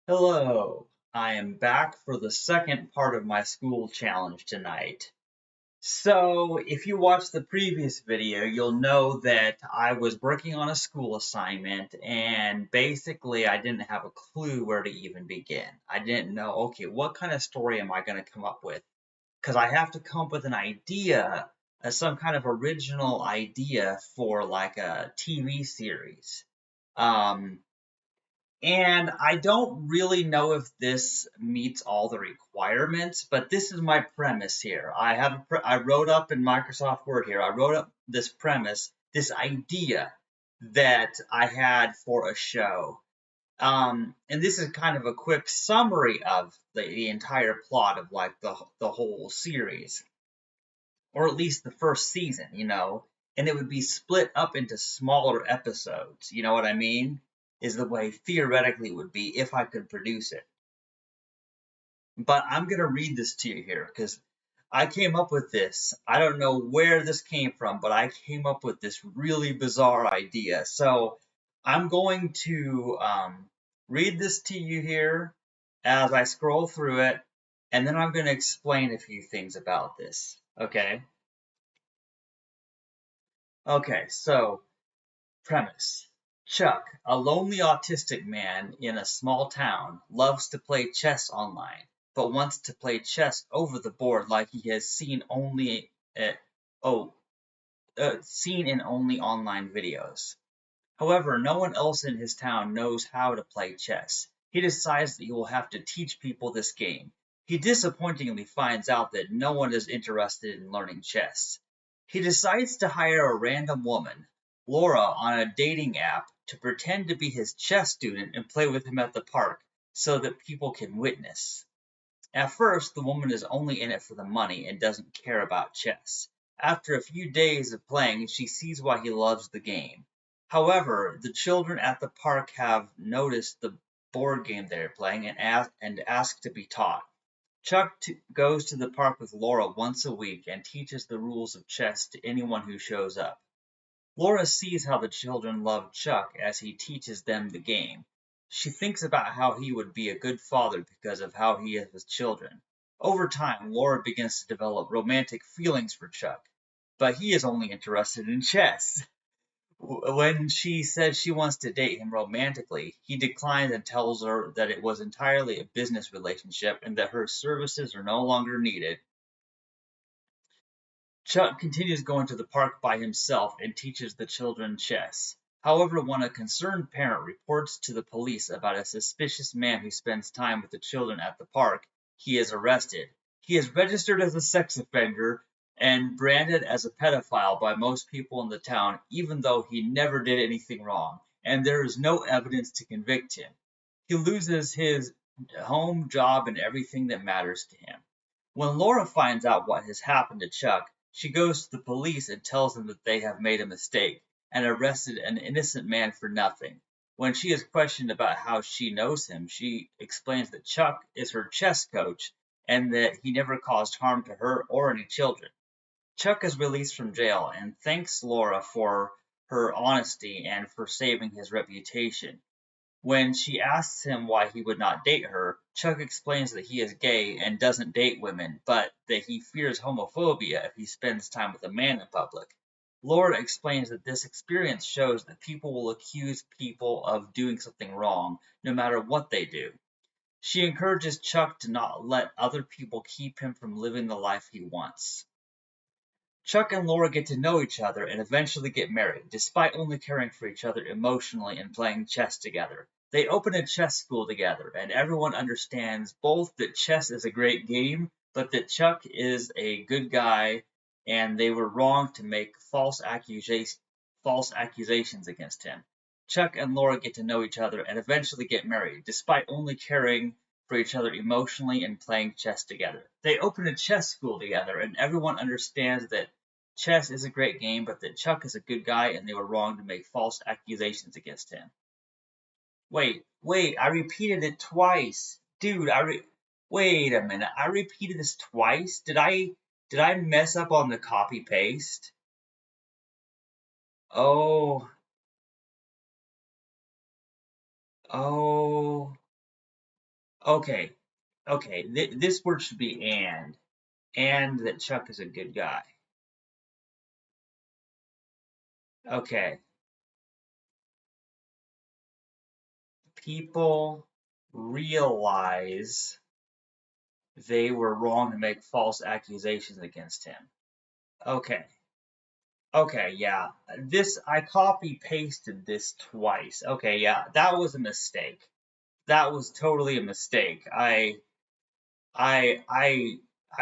Hello, I am back for the second part of my school challenge tonight. So, if you watched the previous video, you'll know that I was working on a school assignment and basically I didn't have a clue where to even begin. I didn't know, okay, what kind of story am I going to come up with? Because I have to come up with an idea, some kind of original idea for like a TV series. Um, and I don't really know if this meets all the requirements, but this is my premise here. I wrote up in Microsoft Word here. I wrote up this premise, this idea that I had for a show. And this is kind of a quick summary of the entire plot of like the whole series, or at least the first season. And it would be split up into smaller episodes. You know what I mean? Is the way theoretically it would be if I could produce it. But I'm going to read this to you here because I came up with this. I don't know where this came from, but I came up with this really bizarre idea. So I'm going to read this to you here as I scroll through it, and then I'm going to explain a few things about this. Okay? Okay, so premise. Chuck, a lonely autistic man in a small town, loves to play chess online, but wants to play chess over the board like he has uh, oh seen in only online videos. However, no one else in his town knows how to play chess. He decides that he will have to teach people this game. He disappointingly finds out that no one is interested in learning chess. He decides to hire a random woman, Laura, on a dating app to pretend to be his chess student and play with him at the park so that people can witness. At first, the woman is only in it for the money and doesn't care about chess. After a few days of playing, she sees why he loves the game. However, the children at the park have noticed the board game they're playing and ask to be taught. Goes to the park with Laura once a week and teaches the rules of chess to anyone who shows up. Laura sees how the children love Chuck as he teaches them the game. She thinks about how he would be a good father because of how he is with children. Over time, Laura begins to develop romantic feelings for Chuck, but he is only interested in chess. When she says she wants to date him romantically, he declines and tells her that it was entirely a business relationship and that her services are no longer needed. Chuck continues going to the park by himself and teaches the children chess. However, when a concerned parent reports to the police about a suspicious man who spends time with the children at the park, he is arrested. He is registered as a sex offender and branded as a pedophile by most people in the town, even though he never did anything wrong, and there is no evidence to convict him. He loses his home, job, and everything that matters to him. When Laura finds out what has happened to Chuck, she goes to the police and tells them that they have made a mistake and arrested an innocent man for nothing. When she is questioned about how she knows him, she explains that Chuck is her chess coach and that he never caused harm to her or any children. Chuck is released from jail and thanks Laura for her honesty and for saving his reputation. When she asks him why he would not date her, Chuck explains that he is gay and doesn't date women, but that he fears homophobia if he spends time with a man in public. Laura explains that this experience shows that people will accuse people of doing something wrong, no matter what they do. She encourages Chuck to not let other people keep him from living the life he wants. Chuck and Laura get to know each other and eventually get married, despite only caring for each other emotionally and playing chess together. They open a chess school together, and everyone understands both that chess is a great game, but that Chuck is a good guy and they were wrong to make false accusations against him. Chuck and Laura get to know each other and eventually get married, despite only caring for each other emotionally and playing chess together. They open a chess school together, and everyone understands that chess is a great game, but that Chuck is a good guy and they were wrong to make false accusations against him. Wait, I repeated it twice. Dude, wait a minute. I repeated this twice? Did I mess up on the copy paste? Oh, oh. Okay, okay. This word should be and that Chuck is a good guy. Okay, people realize they were wrong to make false accusations against him. Okay. Okay, yeah. This I copy pasted this twice. Okay, yeah. That was a mistake. That was totally a mistake. I I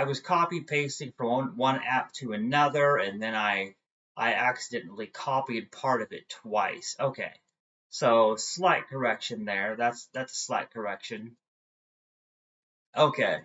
was copy pasting from one app to another, and then I accidentally copied part of it twice. Okay. So slight correction there. That's a slight correction. Okay.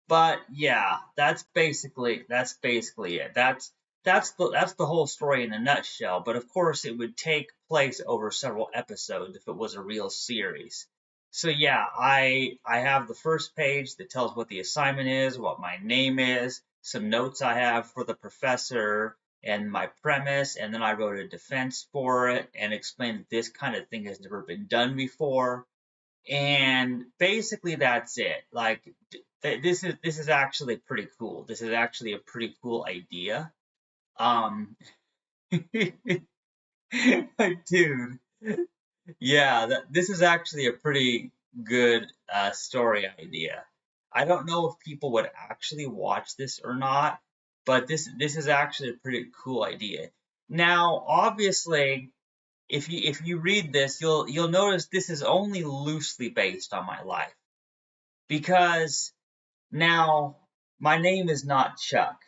But yeah, that's basically it. That's the whole story in a nutshell. But of course, it would take place over several episodes if it was a real series. So yeah, I have the first page that tells what the assignment is, what my name is, some notes I have for the professor, and my premise, and then I wrote a defense for it and explained that this kind of thing has never been done before, and basically that's it. Like this is actually pretty cool. This is actually a pretty cool idea. Um, dude, yeah, this is actually a pretty good story idea. I don't know if people would actually watch this or not, but this is actually a pretty cool idea. Now, obviously, if you read this, you'll notice this is only loosely based on my life. Because now my name is not Chuck.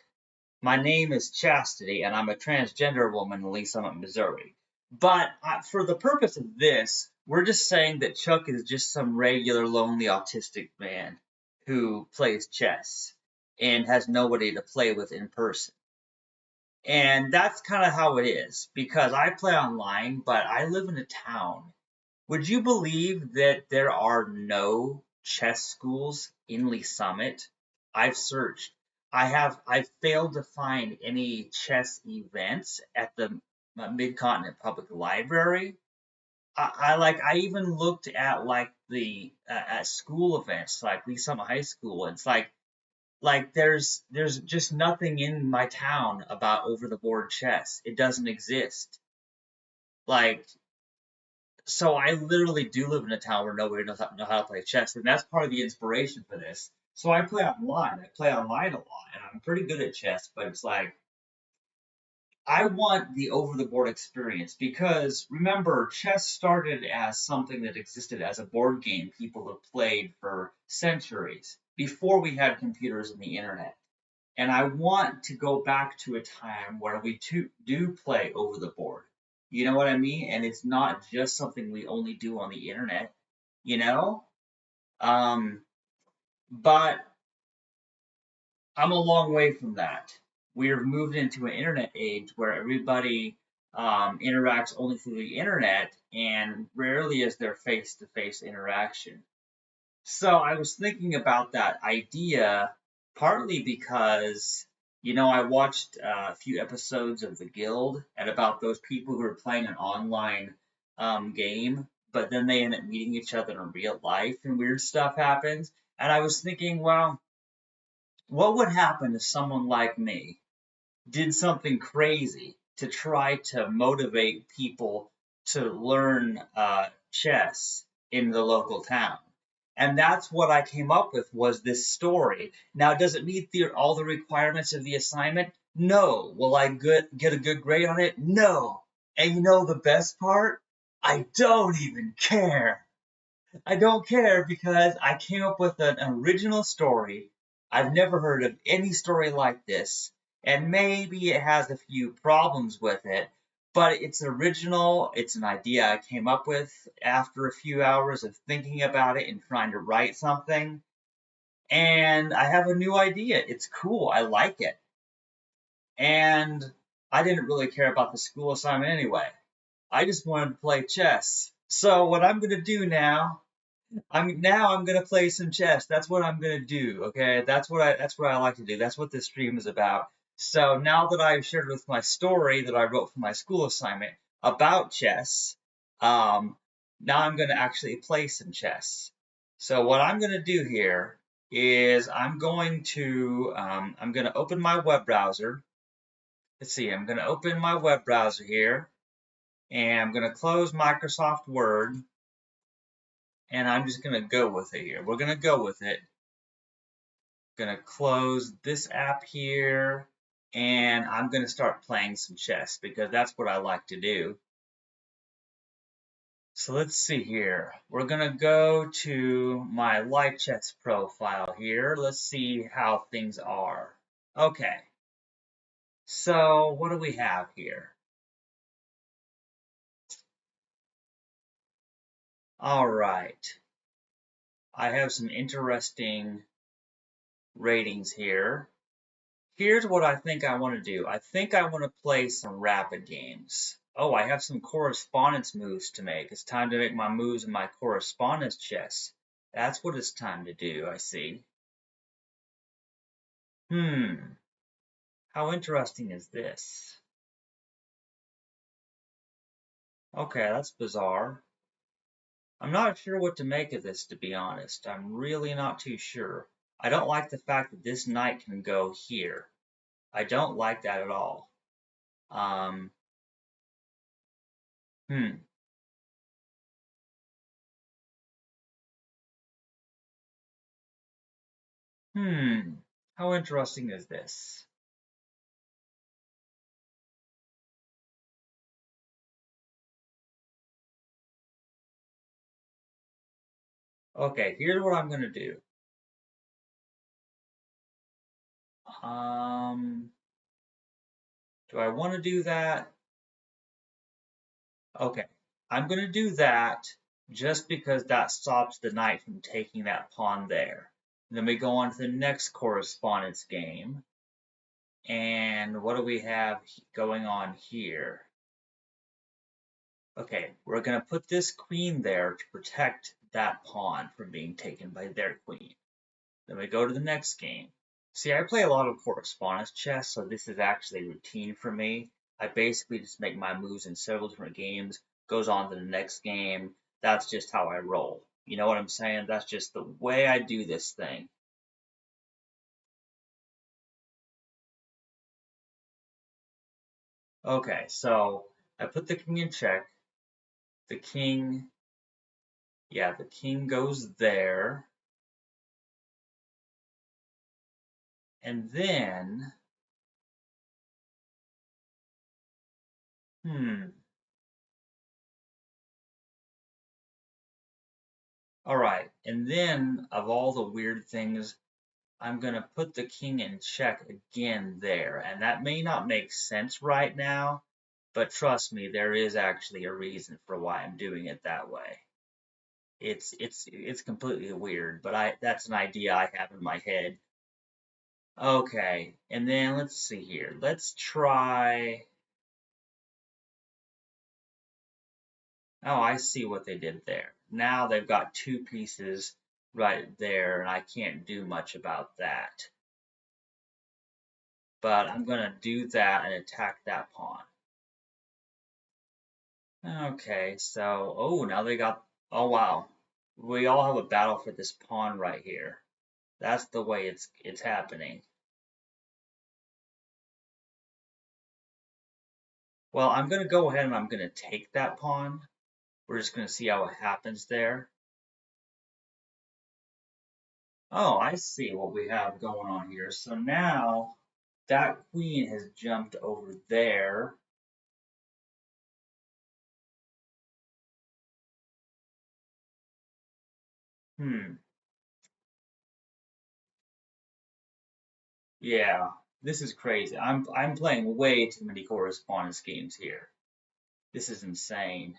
My name is Chastity, and I'm a transgender woman. At least I'm in Missouri. But for the purpose of this, we're just saying that Chuck is just some regular lonely autistic man who plays chess and has nobody to play with in person. And that's kind of how it is because I play online, but I live in a town. Would you believe that there are no chess schools in Lee Summit? I've searched. I've failed to find any chess events at the Mid-Continent Public Library. I even looked at like the at school events like Lee Summit High School. It's like there's just nothing in my town about over the board chess. It doesn't exist. Like, so I literally do live in a town where nobody know how to play chess, and that's part of the inspiration for this. So I play online. I play online a lot, and I'm pretty good at chess. But it's like I want the over the board experience because remember, chess started as something that existed as a board game people have played for centuries before we had computers and the internet. And I want to go back to a time where we do play over the board. You know what I mean? And it's not just something we only do on the internet, you know? Um, but I'm a long way from that. We've moved into an internet age where everybody interacts only through the internet and rarely is there face to face interaction. So I was thinking about that idea partly because, I watched a few episodes of The Guild and about those people who are playing an online game, but then they end up meeting each other in real life and weird stuff happens. And I was thinking, well, what would happen if someone like me did something crazy to try to motivate people to learn chess in the local town? And that's what I came up with was this story. Now, does it meet all the requirements of the assignment? No. Will I get a good grade on it? No. And you know the best part? I don't even care. I don't care because I came up with an original story. I've never heard of any story like this, and maybe it has a few problems with it, but it's original. It's an idea I came up with after a few hours of thinking about it and trying to write something. And I have a new idea. It's cool. I like it. And I didn't really care about the school assignment anyway. I just wanted to play chess. So what I'm going to do I'm gonna play some chess. That's what I'm gonna do. Okay, that's what I like to do. That's what this stream is about. So now that I've shared with my story that I wrote for my school assignment about chess, um, now I'm gonna actually play some chess. So what I'm going to do here is I'm going to open my web browser. Let's see, I'm going to open my web browser here, and I'm going to close Microsoft Word, and I'm just going to go with it here. We're going to go with it. Going to close this app here, and I'm going to start playing some chess because that's what I like to do. So let's see here. We're going to go to my live chess profile here. Let's see how things are. Okay. So what do we have here? All right. I have some interesting ratings here. Here's what I think I want to do. I think I want to play some rapid games. Oh, I have some correspondence moves to make. It's time to make my moves in my correspondence chess. That's what it's time to do, I see. How interesting is this? Okay, that's bizarre. I'm not sure what to make of this, to be honest. I'm really not too sure. I don't like the fact that this knight can go here. I don't like that at all. Um, hmm. How interesting is this? Okay, here's what I'm gonna do. Um, do I want to do that? Okay, I'm gonna do that just because that stops the knight from taking that pawn there. Then we go on to the next correspondence game. And what do we have going on here? Okay, we're going to put this queen there to protect that pawn from being taken by their queen. Then we go to the next game. See, I play a lot of correspondence chess, so this is actually routine for me. I basically just make my moves in several different games, goes on to the next game. That's just how I roll. You know what I'm saying? That's just the way I do this thing. Okay, so I put the king in check. The king, yeah, the king goes there. And then, hmm, all right. And then, of all the weird things, I'm going to put the king in check again there. And that may not make sense right now, but trust me, there is actually a reason for why I'm doing it that way. It's completely weird, but I that's an idea I have in my head. Okay, and then let's see here. Let's try. Oh, I see what they did there. Now they've got two pieces right there, and I can't do much about that. But I'm going to do that and attack that pawn. Okay, so, oh, now they got, oh wow. We all have a battle for this pawn right here. That's the way it's happening. Well, I'm going to go ahead and I'm going to take that pawn. We're just going to see how it happens there. Oh, I see what we have going on here. So now that queen has jumped over there. Hmm. Yeah, this is crazy. I'm playing way too many correspondence games here. This is insane.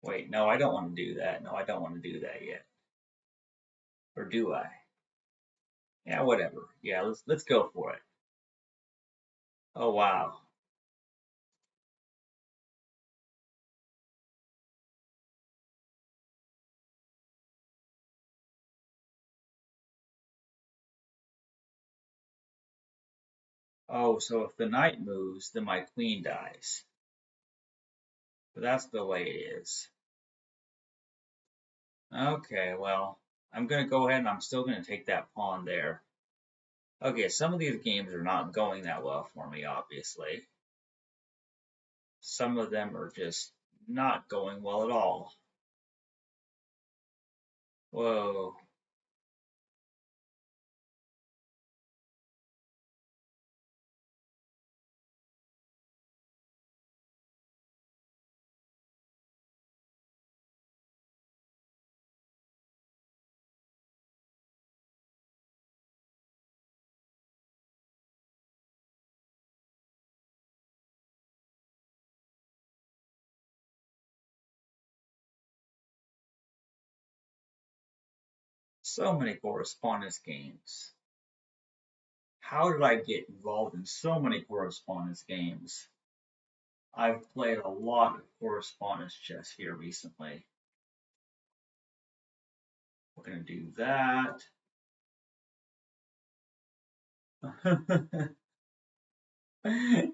Wait, no, I don't want to do that. No, I don't want to do that yet. Or do I? Yeah, whatever. Yeah, let's go for it. Oh wow. Oh, so if the knight moves, then my queen dies. But that's the way it is. Okay, well, I'm gonna go ahead and I'm still gonna take that pawn there. Okay, some of these games are not going that well for me, obviously. Some of them are just not going well at all. Whoa. So many correspondence games. How did I get involved in so many correspondence games? I've played a lot of correspondence chess here recently. We're gonna do that.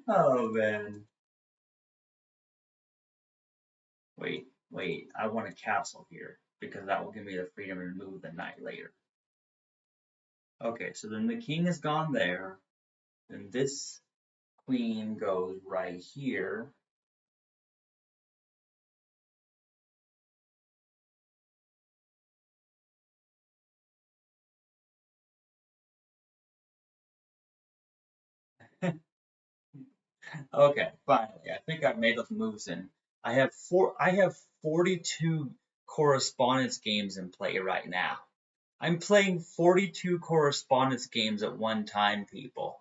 Oh man. Wait, I want a castle here because that will give me the freedom to move the knight later. Okay, so then the king has gone there. Then this queen goes right here. Okay, finally. I think I've made those moves in. I have 42 correspondence games in play right now. I'm playing 42 correspondence games at one time, people.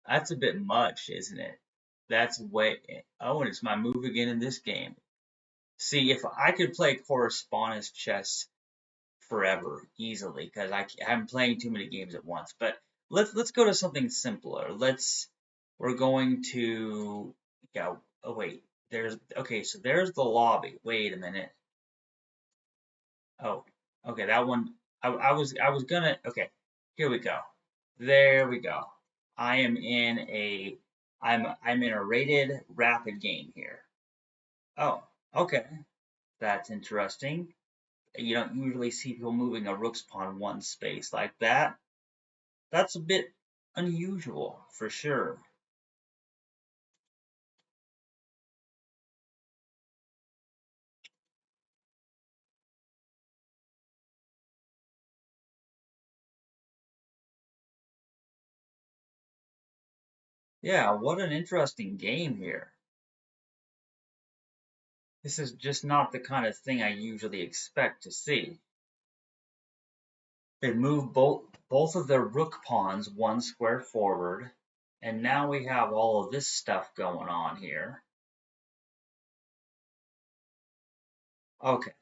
That's a bit much, isn't it? That's way. Oh, and it's my move again in this game. See, if I could play correspondence chess forever easily, because I'm playing too many games at once. But let's go to something simpler. We're going to go. Oh wait, there's okay. So there's the lobby. Wait a minute. Oh, okay, that one. I was gonna. Okay, here we go. There we go. I am in a I'm in a rated rapid game here. Oh, okay. That's interesting. You don't usually see people moving a rook's pawn one space like that. That's a bit unusual for sure. Yeah, what an interesting game here. This is just not the kind of thing I usually expect to see. They move both of their rook pawns one square forward, and now we have all of this stuff going on here. Okay,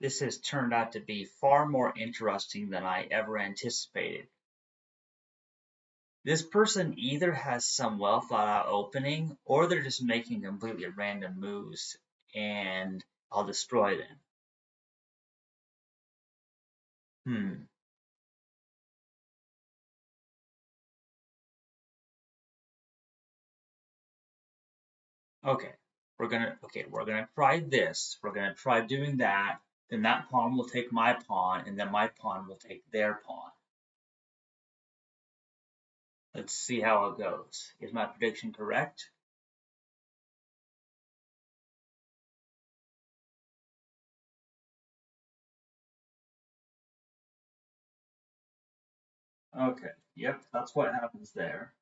this has turned out to be far more interesting than I ever anticipated. This person either has some well thought out opening or they're just making completely random moves and I'll destroy them. Hmm. Okay. We're gonna try this. We're gonna try doing that. Then that pawn will take my pawn, and then my pawn will take their pawn. Let's see how it goes. Is my prediction correct? Okay. Yep, that's what happens there.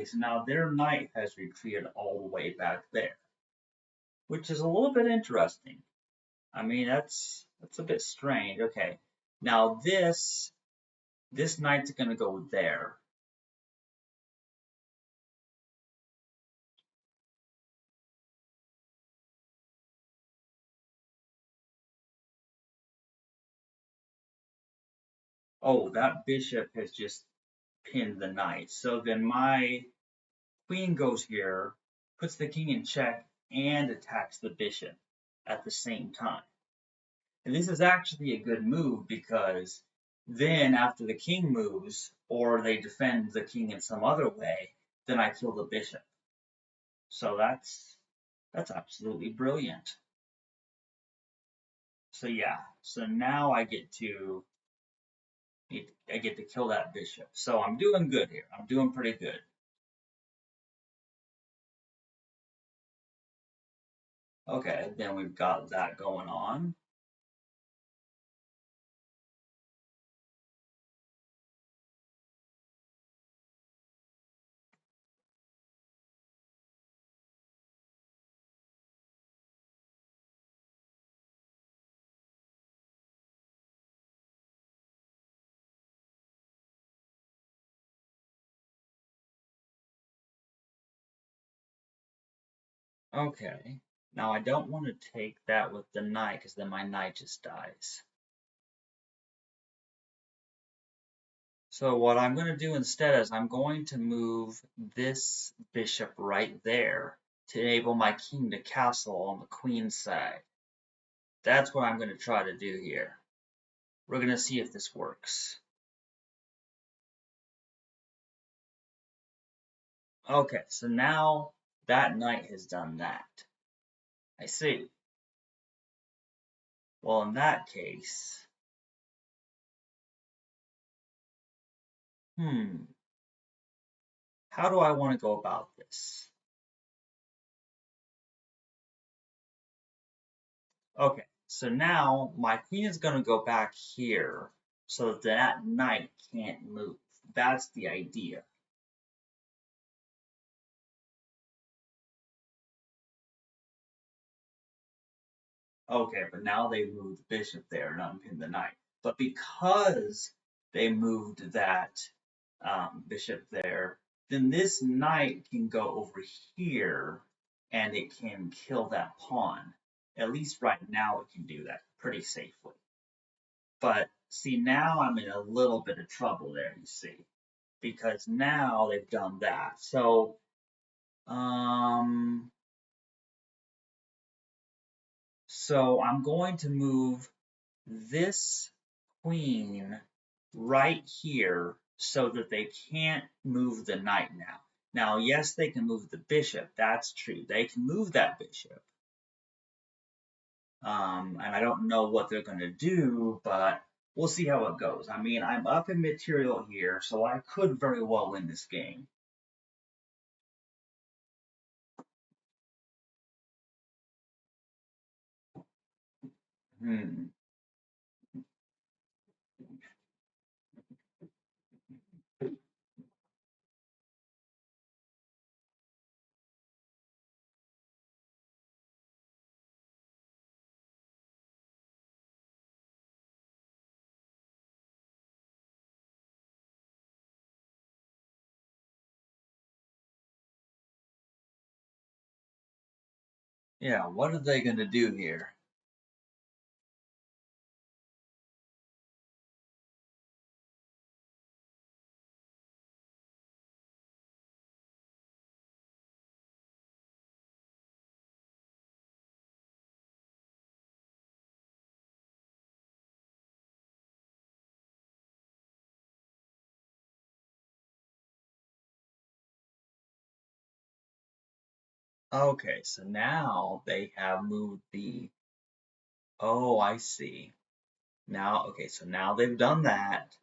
So now their knight has retreated all the way back there, which is a little bit interesting. I mean, that's a bit strange. Okay, now this knight's gonna go there. Oh, that bishop has just pinned the knight. So then my queen goes here, puts the king in check, and attacks the bishop at the same time. And this is actually a good move because then after the king moves, or they defend the king in some other way, then I kill the bishop. So that's absolutely brilliant. So yeah, so now I get to kill that bishop. So I'm doing good here. I'm doing pretty good. Okay, then we've got that going on. Okay. Now I don't want to take that with the knight because then my knight just dies. So what I'm going to do instead is I'm going to move this bishop right there to enable my king to castle on the queen's side. That's what I'm going to try to do here. We're going to see if this works. Okay, so now that knight has done that. I see. Well, in that case, how do I want to go about this? Okay, so now my queen is going to go back here so that that knight can't move. That's the idea. Okay, but now they moved the bishop there and unpinned the knight. But because they moved that bishop there, then this knight can go over here and it can kill that pawn. At least right now it can do that pretty safely. But see, now I'm in a little bit of trouble there, you see, because now they've done that. Um, so I'm going to move this queen right here so that they can't move the knight now. Now, yes, they can move the bishop. That's true. They can move that bishop. And I don't know what they're going to do, but we'll see how it goes. I mean, I'm up in material here, so I could very well win this game. Hmm. Yeah, what are they going to do here? Okay, so now they have moved the. Oh, I see. Now, okay, so now they've done that.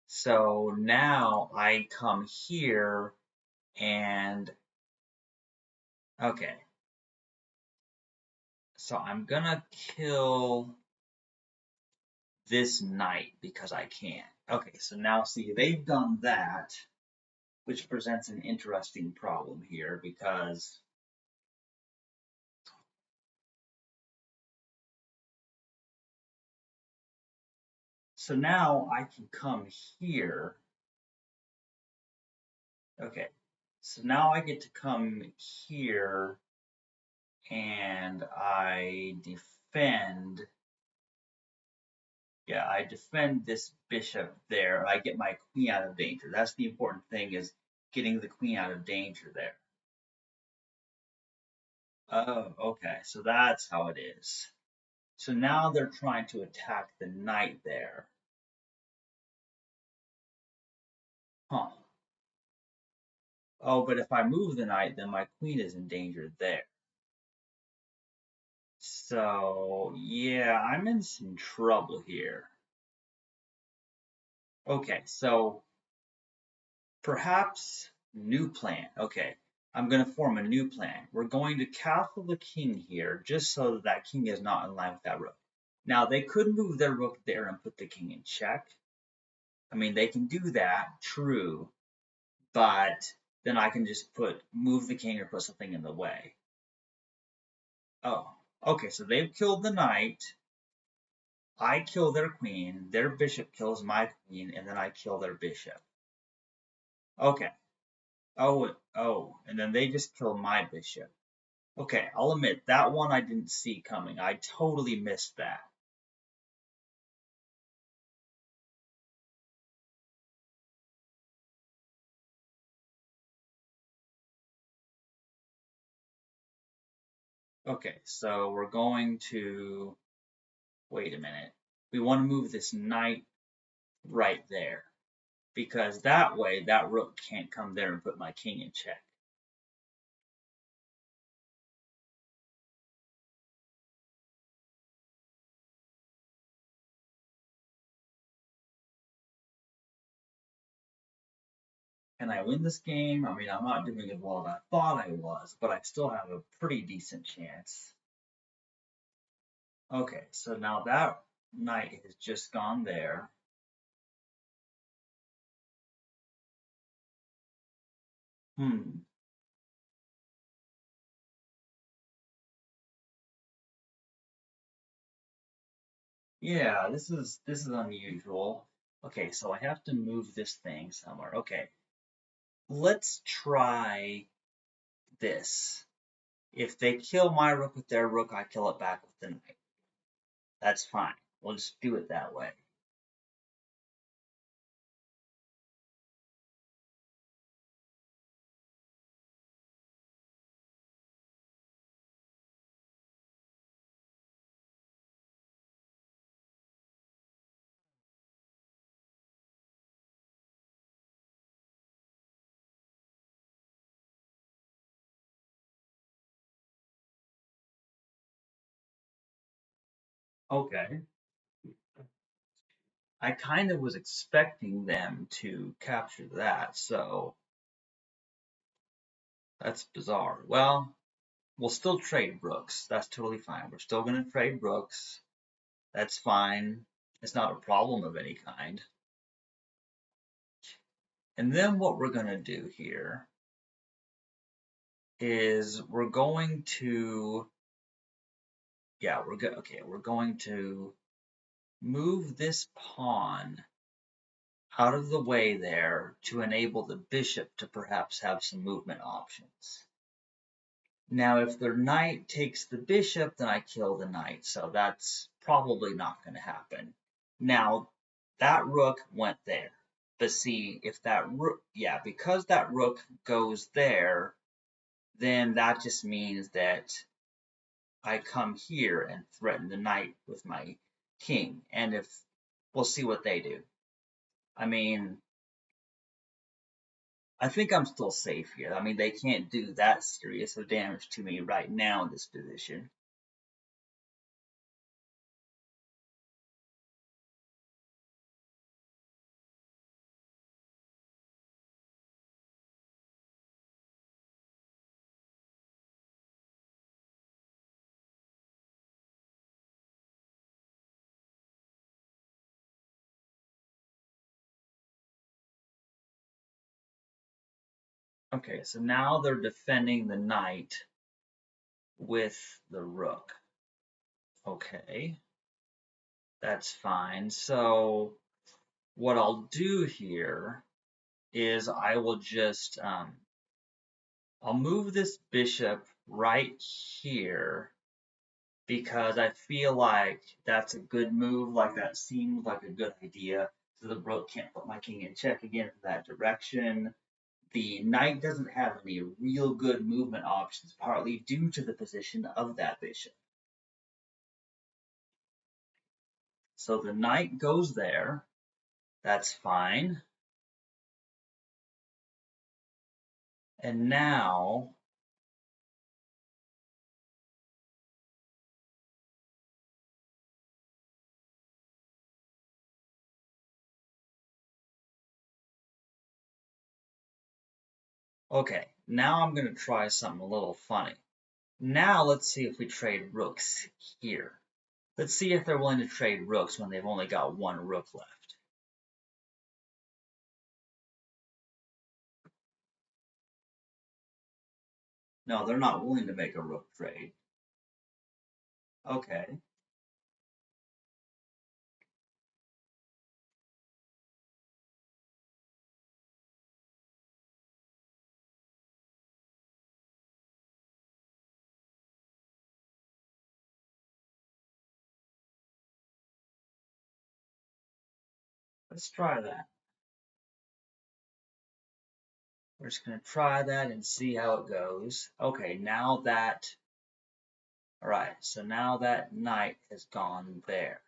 So now I come here and okay. So I'm gonna kill this knight because I can. Okay, so now see they've done that, which presents an interesting problem here because so now I can come here. Okay, so now I get to come here and I defend. Yeah, I defend this bishop there. I get my queen out of danger. That's the important thing is getting the queen out of danger there. Oh, okay. So that's how it is. So now they're trying to attack the knight there. Huh. Oh, but if I move the knight, then my queen is endangered there. So, yeah, I'm in some trouble here. Okay, so perhaps new plan. Okay, I'm going to form a new plan. We're going to castle the king here just so that that king is not in line with that rook. Now, they could move their rook there and put the king in check. I mean, they can do that, true, but then I can just move the king or put something in the way. Oh, okay, so they've killed the knight. I kill their queen, their bishop kills my queen, and then I kill their bishop. Okay. And then they just kill my bishop. Okay, I'll admit that one I didn't see coming. I totally missed that. Okay, so we're going to wait a minute. We want to move this knight right there because that way that rook can't come there and put my king in check. Can I win this game? I mean, I'm not doing as well as I thought I was, but I still have a pretty decent chance. Okay, so now that knight has just gone there. Hmm. Yeah, this is unusual. Okay, so I have to move this thing somewhere. Okay, let's try this. If they kill my rook with their rook, I kill it back with the knight. That's fine. We'll just do it that way. Okay. I kind of was expecting them to capture that, so that's bizarre. Well, we'll still trade rooks. That's totally fine. We're still going to trade rooks. That's fine. It's not a problem of any kind. And then what we're going to do here is we're going to, yeah, we're going to move this pawn out of the way there to enable the bishop to perhaps have some movement options. Now, if their knight takes the bishop, then I kill the knight, so that's probably not going to happen. Now, that rook went there. But see, if that rook, yeah, because that rook goes there, then that just means that I come here and threaten the knight with my king. And if we'll see what they do. I mean, I think I'm still safe here. I mean, they can't do that serious of damage to me right now in this position. Okay, so now they're defending the knight with the rook. Okay, that's fine. So what I'll do here is I will just I'll move this bishop right here because I feel like that's a good move. Like that seems like a good idea. So the rook can't put my king in check again from that direction. The knight doesn't have any real good movement options, partly due to the position of that bishop. So the knight goes there. That's fine. And now, okay, now I'm going to try something a little funny. Now let's see if we trade rooks here. Let's see if they're willing to trade rooks when they've only got one rook left. No, they're not willing to make a rook trade. Okay. Let's try that. We're just going to try that and see how it goes. Okay, now that, all right, so now that knight has gone there.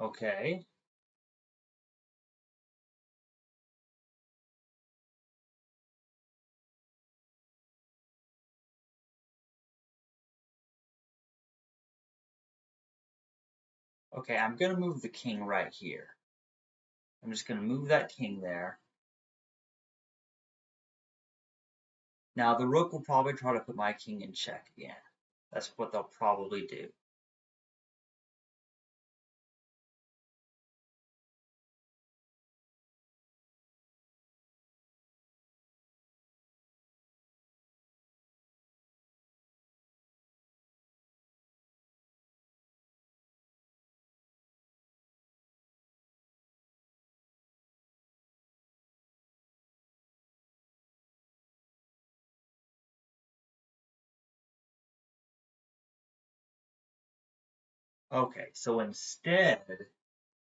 Okay, okay, I'm going to move the king right here. I'm just going to move that king there. Now the rook will probably try to put my king in check again. That's what they'll probably do. Okay, so instead,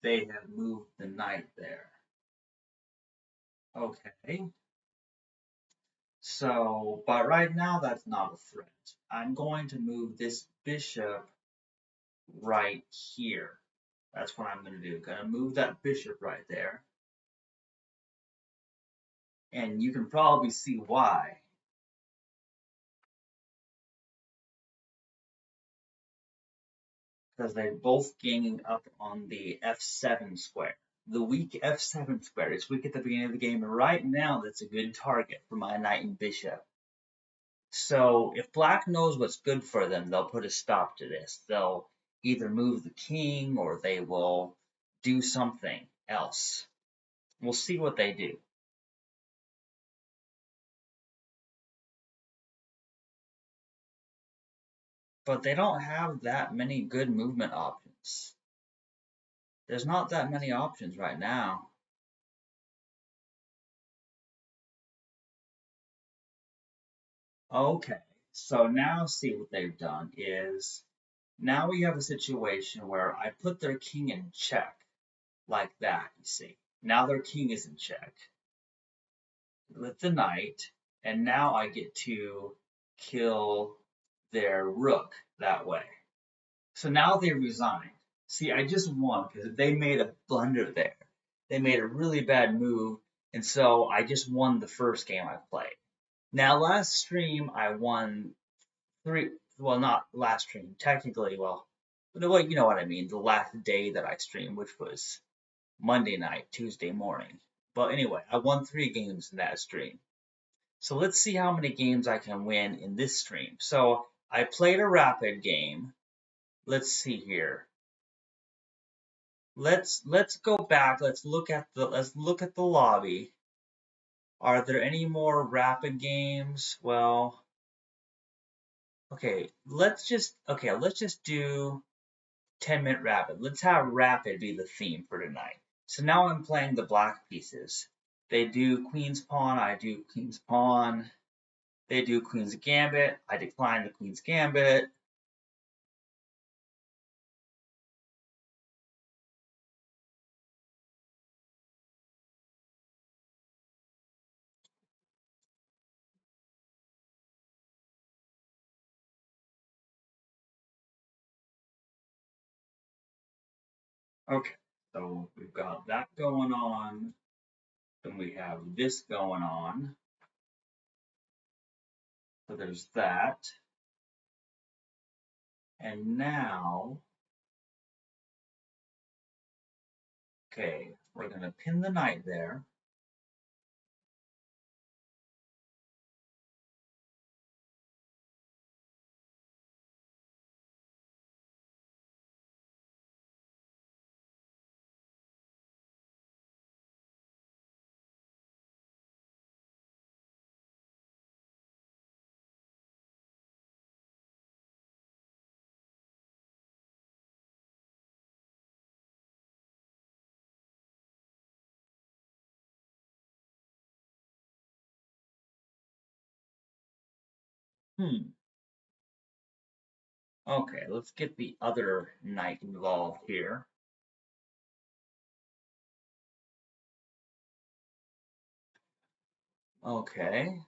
they have moved the knight there. Okay, so, but right now that's not a threat. I'm going to move this bishop right here. That's what I'm going to do. Going to move that bishop right there. And you can probably see why. Because they're both ganging up on the f7 square. The weak f7 square is weak at the beginning of the game, and right now that's a good target for my knight and bishop. So if black knows what's good for them, they'll put a stop to this. They'll either move the king or they will do something else. We'll see what they do. But they don't have that many good movement options. There's not that many options right now. Okay, so now see what they've done is now we have a situation where I put their king in check like that, you see. Now their king is in check with the knight, and now I get to kill their rook that way. So now they resigned. See, I just won because they made a blunder there. They made a really bad move, and so I just won the first game I played. Now, last stream I won three. Well, not last stream, technically. Well, you know what I mean. The last day that I streamed, which was Monday night, Tuesday morning. But anyway, I won 3 games in that stream. So let's see how many games I can win in this stream. So I played a rapid game. Let's see here. Let's go back. Let's look at the lobby. Are there any more rapid games? Well, let's just do 10-minute rapid. Let's have rapid be the theme for tonight. So now I'm playing the black pieces. They do queen's pawn, I do queen's pawn. They do queen's gambit, I decline the queen's gambit. Okay, so we've got that going on, then we have this going on. So there's that. And now, okay, we're going to pin the knight there. Okay, let's get the other knight involved here. Okay.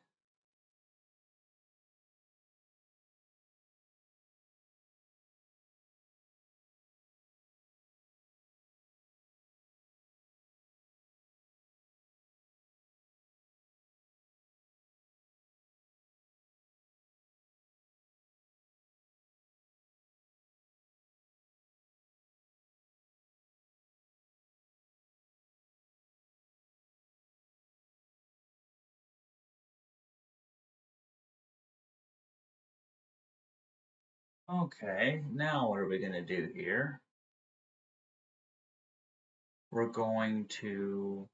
Okay, now what are we going to do here? We're going to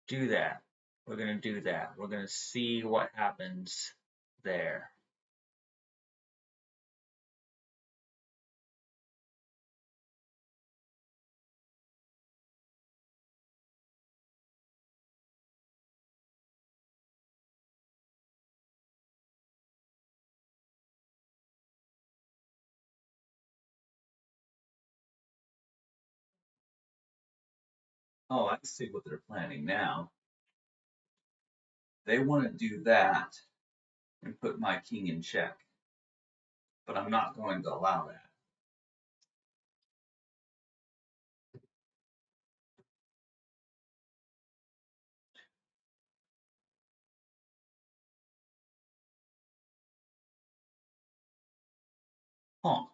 do that. We're going to do that. We're going to see what happens there. Oh, I see what they're planning now. They want to do that and put my king in check, but I'm not going to allow that. Huh.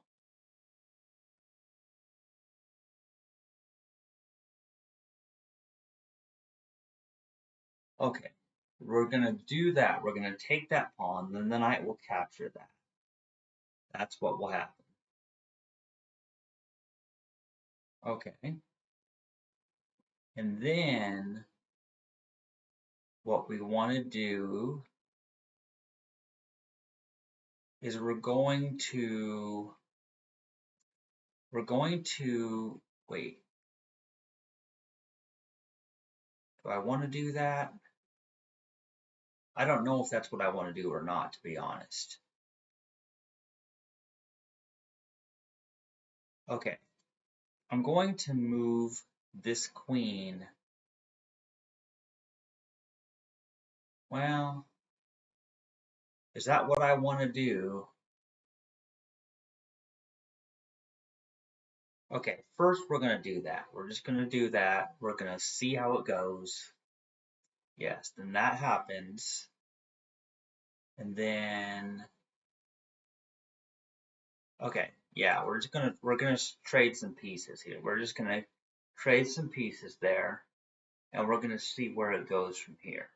Okay, we're going to do that. We're going to take that pawn, then the knight will capture that. That's what will happen. Okay. And then what we want to do is we're going to wait. Do I want to do that? I don't know if that's what I want to do or not, to be honest. Okay. I'm going to move this queen. Well, is that what I want to do? Okay, first we're going to do that. We're just going to do that. We're going to see how it goes. Yes, then that happens. And then, okay, yeah, we're gonna trade some pieces here. We're just gonna trade some pieces there, and we're gonna see where it goes from here.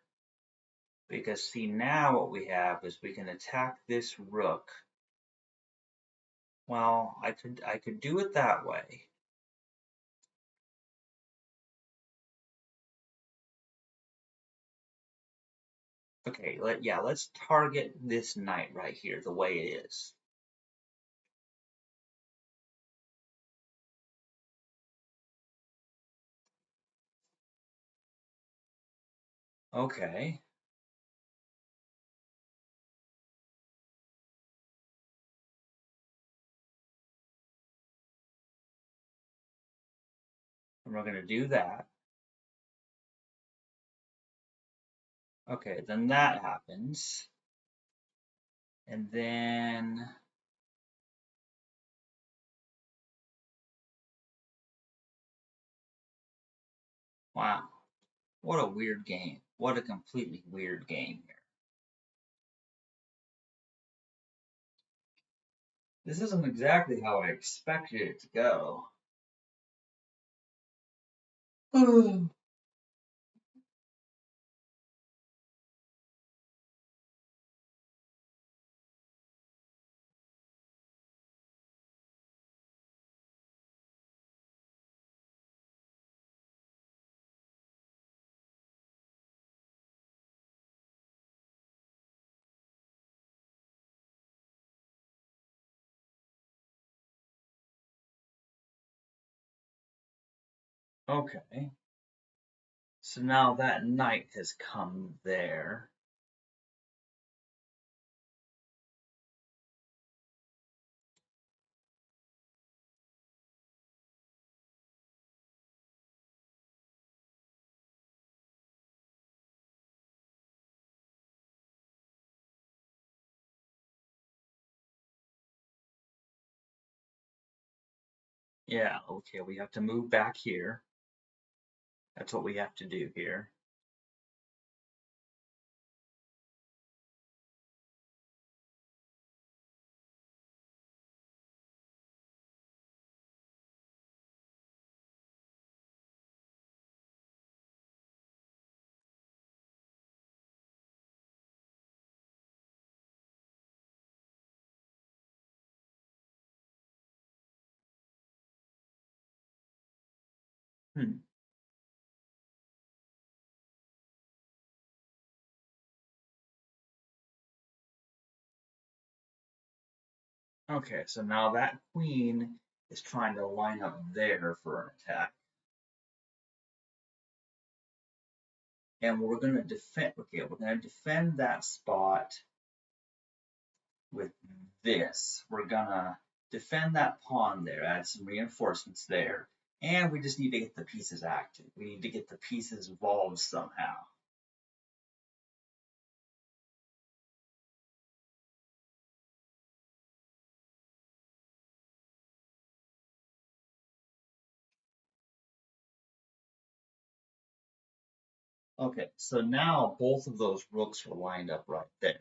Because see, now what we have is we can attack this rook. Well, I could do it that way. Okay, let's target this knight right here the way it is. Okay. And we're gonna do that. Okay, then that happens. And then Wow. What a weird game. What a completely weird game here. This isn't exactly how I expected it to go. Okay. So now that knight has come there. Yeah, okay, we have to move back here. That's what we have to do here. Hmm. Okay, so now that queen is trying to line up there for an attack. And we're gonna defend, okay, we're gonna defend that spot with this. We're gonna defend that pawn there, add some reinforcements there. And we just need to get the pieces active. We need to get the pieces involved somehow. Okay, so now both of those rooks are lined up right there.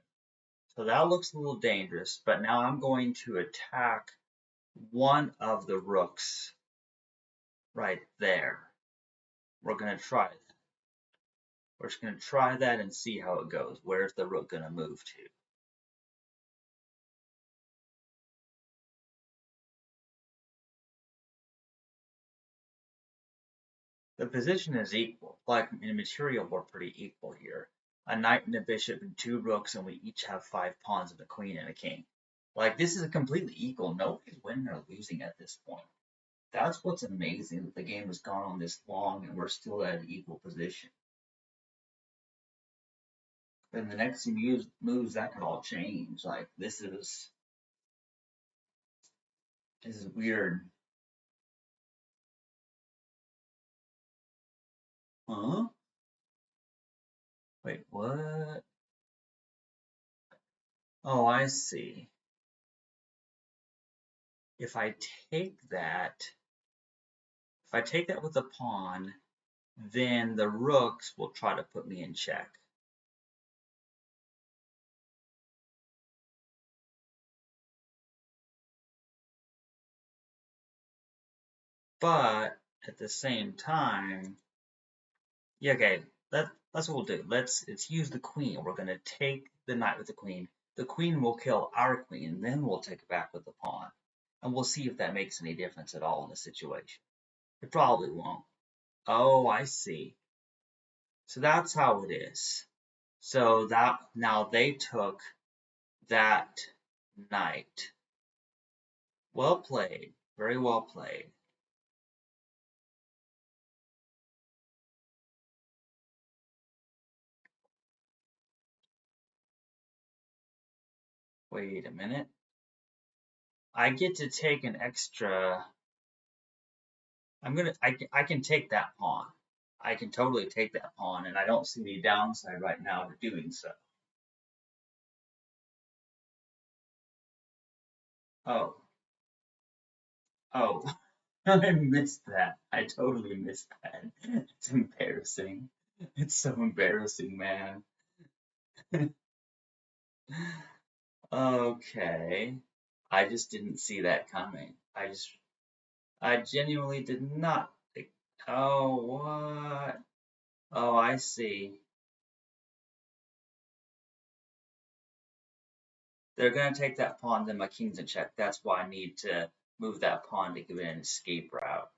So that looks a little dangerous, but now I'm going to attack one of the rooks right there. We're going to try that. We're just going to try that and see how it goes. Where's the rook going to move to? The position is equal. Like in material, we're pretty equal here. A knight and a bishop and two rooks, and we each have 5 pawns and a queen and a king. Like this is a completely equal. Nobody's winning or losing at this point. That's what's amazing that the game has gone on this long and we're still at an equal position. Then the next moves that could all change. Like this is weird. Huh? Wait, what? Oh, I see. If I take that, if I take that with a pawn, then the rooks will try to put me in check. But at the same time, yeah, okay, that's what we'll do. Let's use the queen. We're gonna take the knight with the queen. The queen will kill our queen, then we'll take it back with the pawn. And we'll see if that makes any difference at all in the situation. It probably won't. Oh, I see. So that's how it is. So that now they took that knight. Well played. Very well played. Wait a minute. I get to take an extra. I can take that pawn. I can totally take that pawn, and I don't see any downside right now to doing so. Oh, oh. I missed that. I totally missed that. It's embarrassing. It's so embarrassing, man. Okay. I just didn't see that coming. I genuinely did not think. Oh, what? Oh, I see. They're gonna take that pawn, then my king's in check. That's why I need to move that pawn to give it an escape route.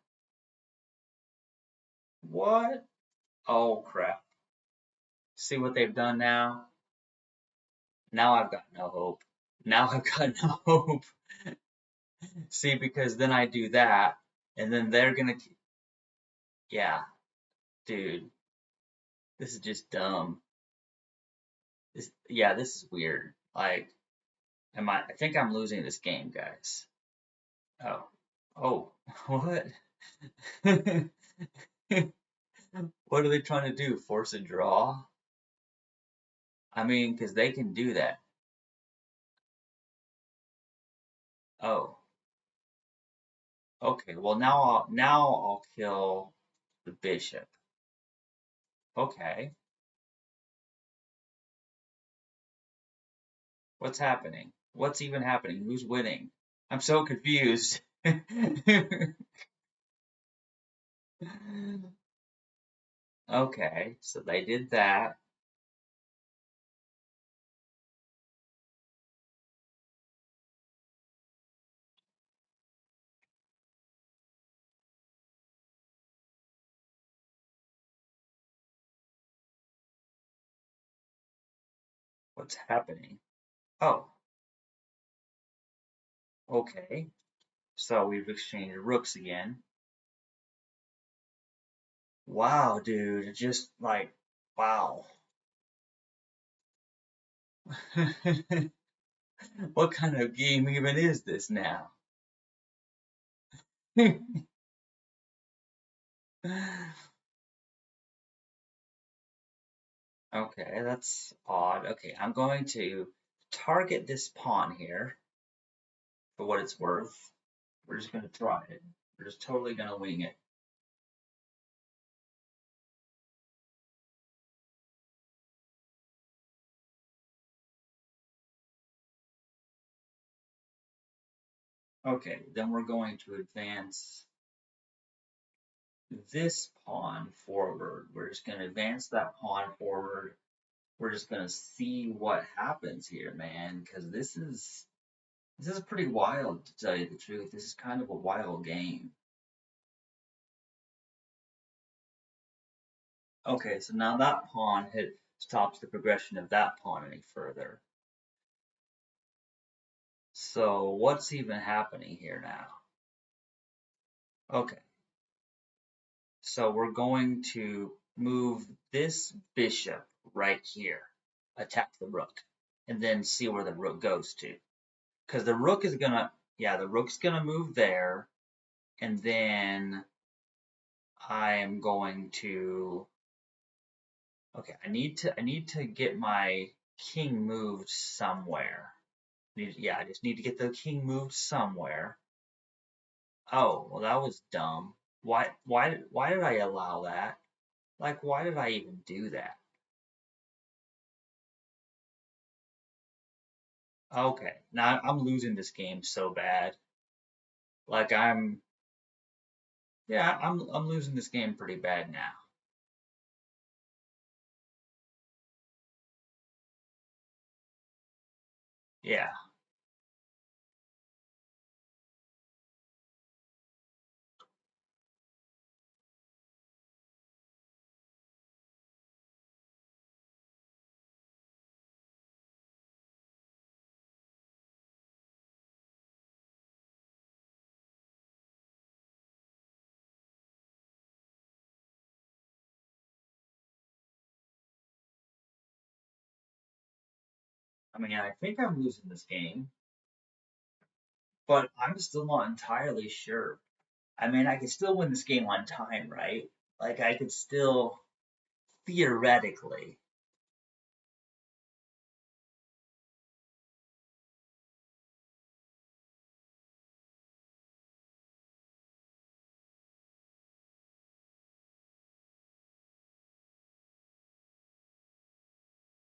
What? Oh, crap. See what they've done now? Now I've got no hope. Now I've got no hope. See, because then I do that, and then they're gonna, yeah, dude, this is just dumb. Yeah, this is weird. Like, I think I'm losing this game, guys. Oh, oh, what? What are they trying to do? Force a draw? I mean, because they can do that. Oh, okay. Well, now I'll kill the bishop. Okay, what's happening? What's even happening? Who's winning? I'm so confused. Okay, so they did that. What's happening? Oh, okay. So we've exchanged rooks again. Wow, dude, just like, wow. What kind of game even is this now? Okay, that's odd. Okay, I'm going to target this pawn here for what it's worth. We're just going to try it. We're just totally going to wing it. Okay, then we're going to advance this pawn forward. We're just going to advance that pawn forward. We're just going to see what happens here, man, because this is pretty wild to tell you the truth. This is kind of a wild game. Okay, so now that pawn hit stops the progression of that pawn any further. So what's even happening here now? Okay, so we're going to move this bishop right here, attack the rook, and then see where the rook goes to. Because the rook is gonna, yeah, the rook's gonna move there, and then I am going to, okay, I need to get my king moved somewhere. Yeah, I just need to get the king moved somewhere. Oh, well, that was dumb. Why did I allow that? Like, why did I even do that? Okay, now I'm losing this game so bad. Like yeah, I'm losing this game pretty bad now. Yeah, I mean, I think I'm losing this game, but I'm still not entirely sure. I mean, I could still win this game on time, right? Like, I could still theoretically.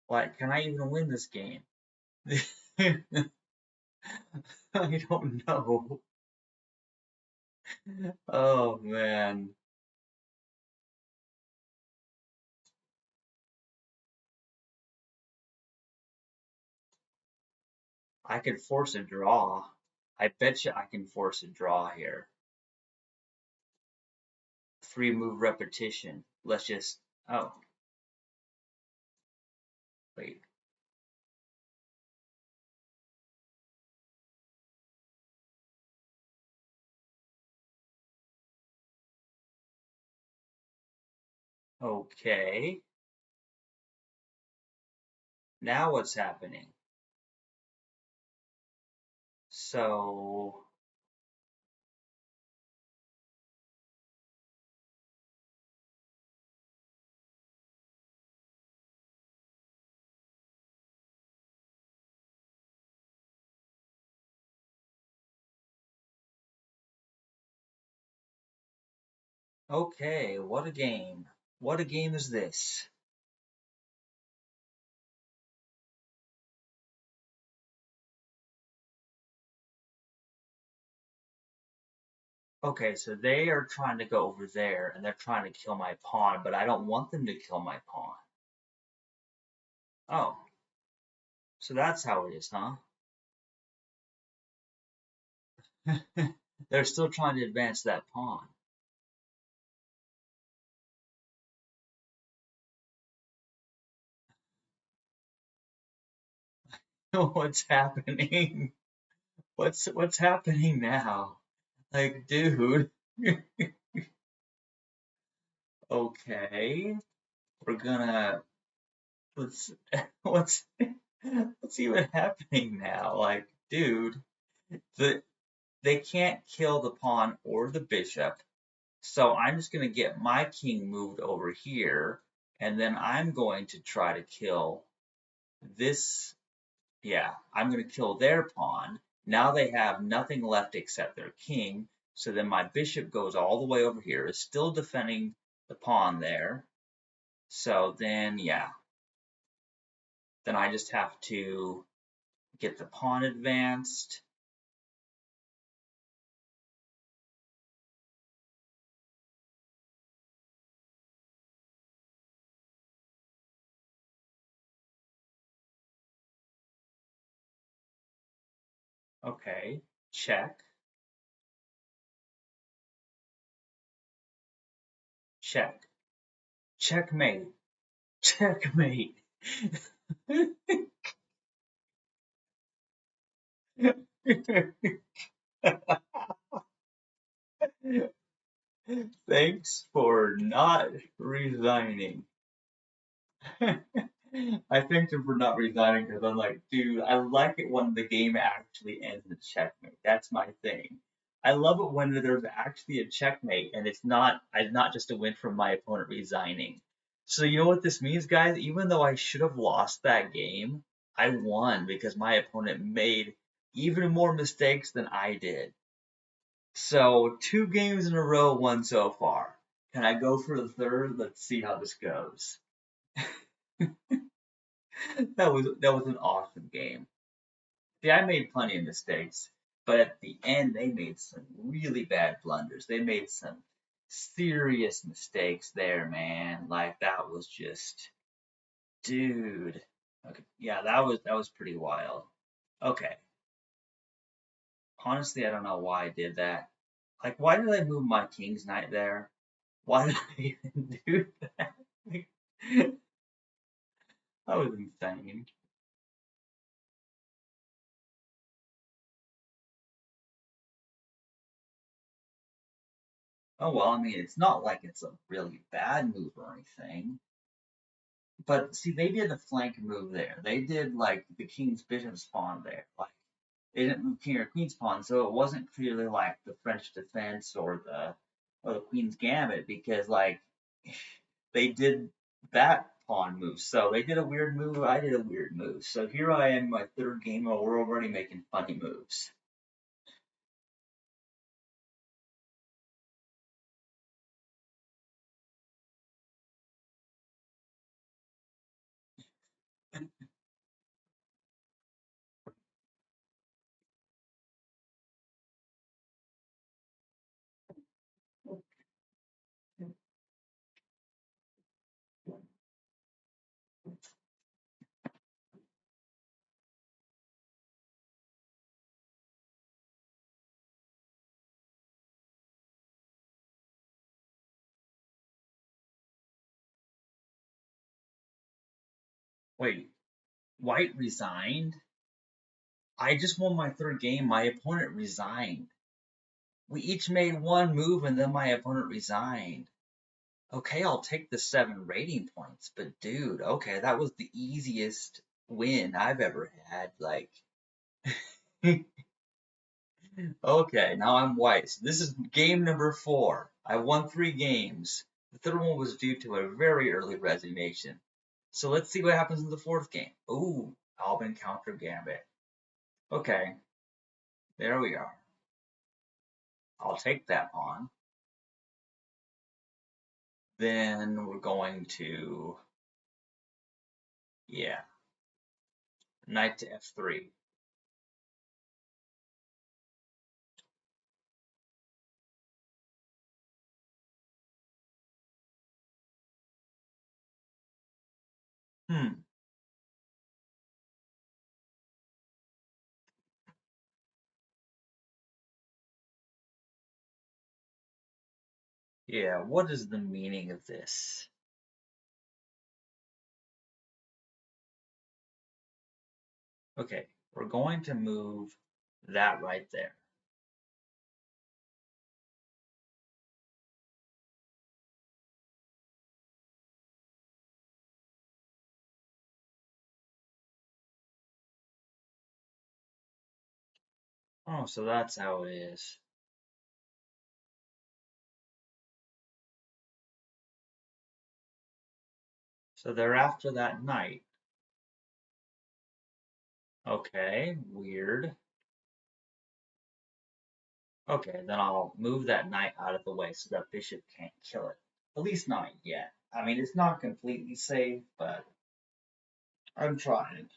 Like, can I even win this game? I don't know. Oh man. I could force a draw. I bet you I can force a draw here. Three move repetition. Let's just. Oh, wait. Okay. Now what's happening? So. Okay, what a game. What a game is this? Okay, so they are trying to go over there and they're trying to kill my pawn, but I don't want them to kill my pawn. Oh, so that's how it is, huh? They're still trying to advance that pawn. What's happening? What's happening now? Like, dude. Okay, we're gonna let's what's what's even happening now? Like, dude, the they can't kill the pawn or the bishop, so I'm just gonna get my king moved over here, and then I'm going to try to kill this. Yeah, I'm going to kill their pawn. Now they have nothing left except their king. So then my bishop goes all the way over here, is still defending the pawn there. So then, yeah, then I just have to get the pawn advanced. Okay, check, check, checkmate, checkmate. Thanks for not resigning. I thanked him for not resigning because I'm like, dude, I like it when the game actually ends in checkmate. That's my thing. I love it when there's actually a checkmate and it's not just a win from my opponent resigning. So you know what this means, guys? Even though I should have lost that game, I won because my opponent made even more mistakes than I did. So 2 games in a row won so far. Can I go for the third? Let's see how this goes. That was an awesome game. See, I made plenty of mistakes, but at the end they made some really bad blunders. They made some serious mistakes there, man. Like that was just, dude. Okay, yeah, that was pretty wild. Okay, honestly, I don't know why I did that. Like, why did I move my King's Knight there? Why did I even do that? Like, that was insane. Oh well, I mean, it's not like it's a really bad move or anything. But see, they did a flank move there. They did like the king's bishop's pawn there. Like they didn't move king or queen's pawn, so it wasn't clearly like the French defense or the queen's gambit because like they did that pawn move. So they did a weird move. I did a weird move. So here I am, my third game, and we're already making funny moves. Wait, white resigned? I just won my third game. My opponent resigned. We each made one move and then my opponent resigned. Okay, I'll take the 7 rating points, but dude, okay, that was the easiest win I've ever had. Like, okay, now I'm white. So this is game number 4. I won 3 games. The third one was due to a very early resignation. So let's see what happens in the 4th game. Ooh, Albin counter gambit. Okay, there we are. I'll take that pawn. Then we're going to, yeah, knight to f3. Hmm. Yeah, what is the meaning of this? Okay, we're going to move that right there. Oh, so that's how it is. So they're after that knight. Okay, weird. Okay, then I'll move that knight out of the way so that bishop can't kill it. At least not yet. I mean, it's not completely safe, but I'm trying.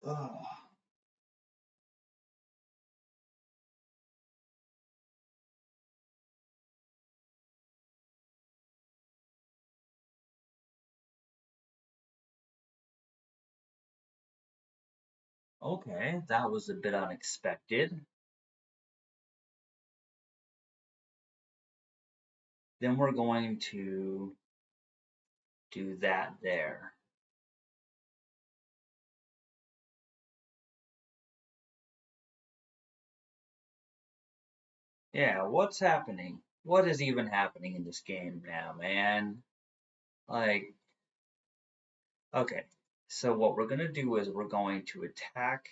Ugh. Okay, that was a bit unexpected. Then we're going to do that there. Yeah, what's happening? What is even happening in this game now, man? Like, okay, so what we're going to do is we're going to attack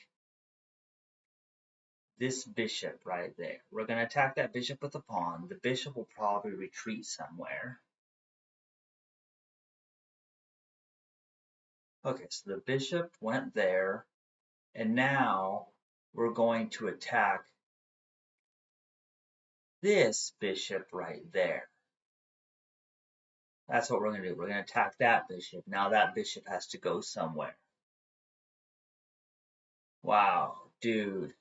this bishop right there. We're going to attack that bishop with a pawn. The bishop will probably retreat somewhere. Okay, so the bishop went there, and now we're going to attack this bishop right there. That's what we're going to do. We're going to attack that bishop. Now that bishop has to go somewhere. Wow, dude.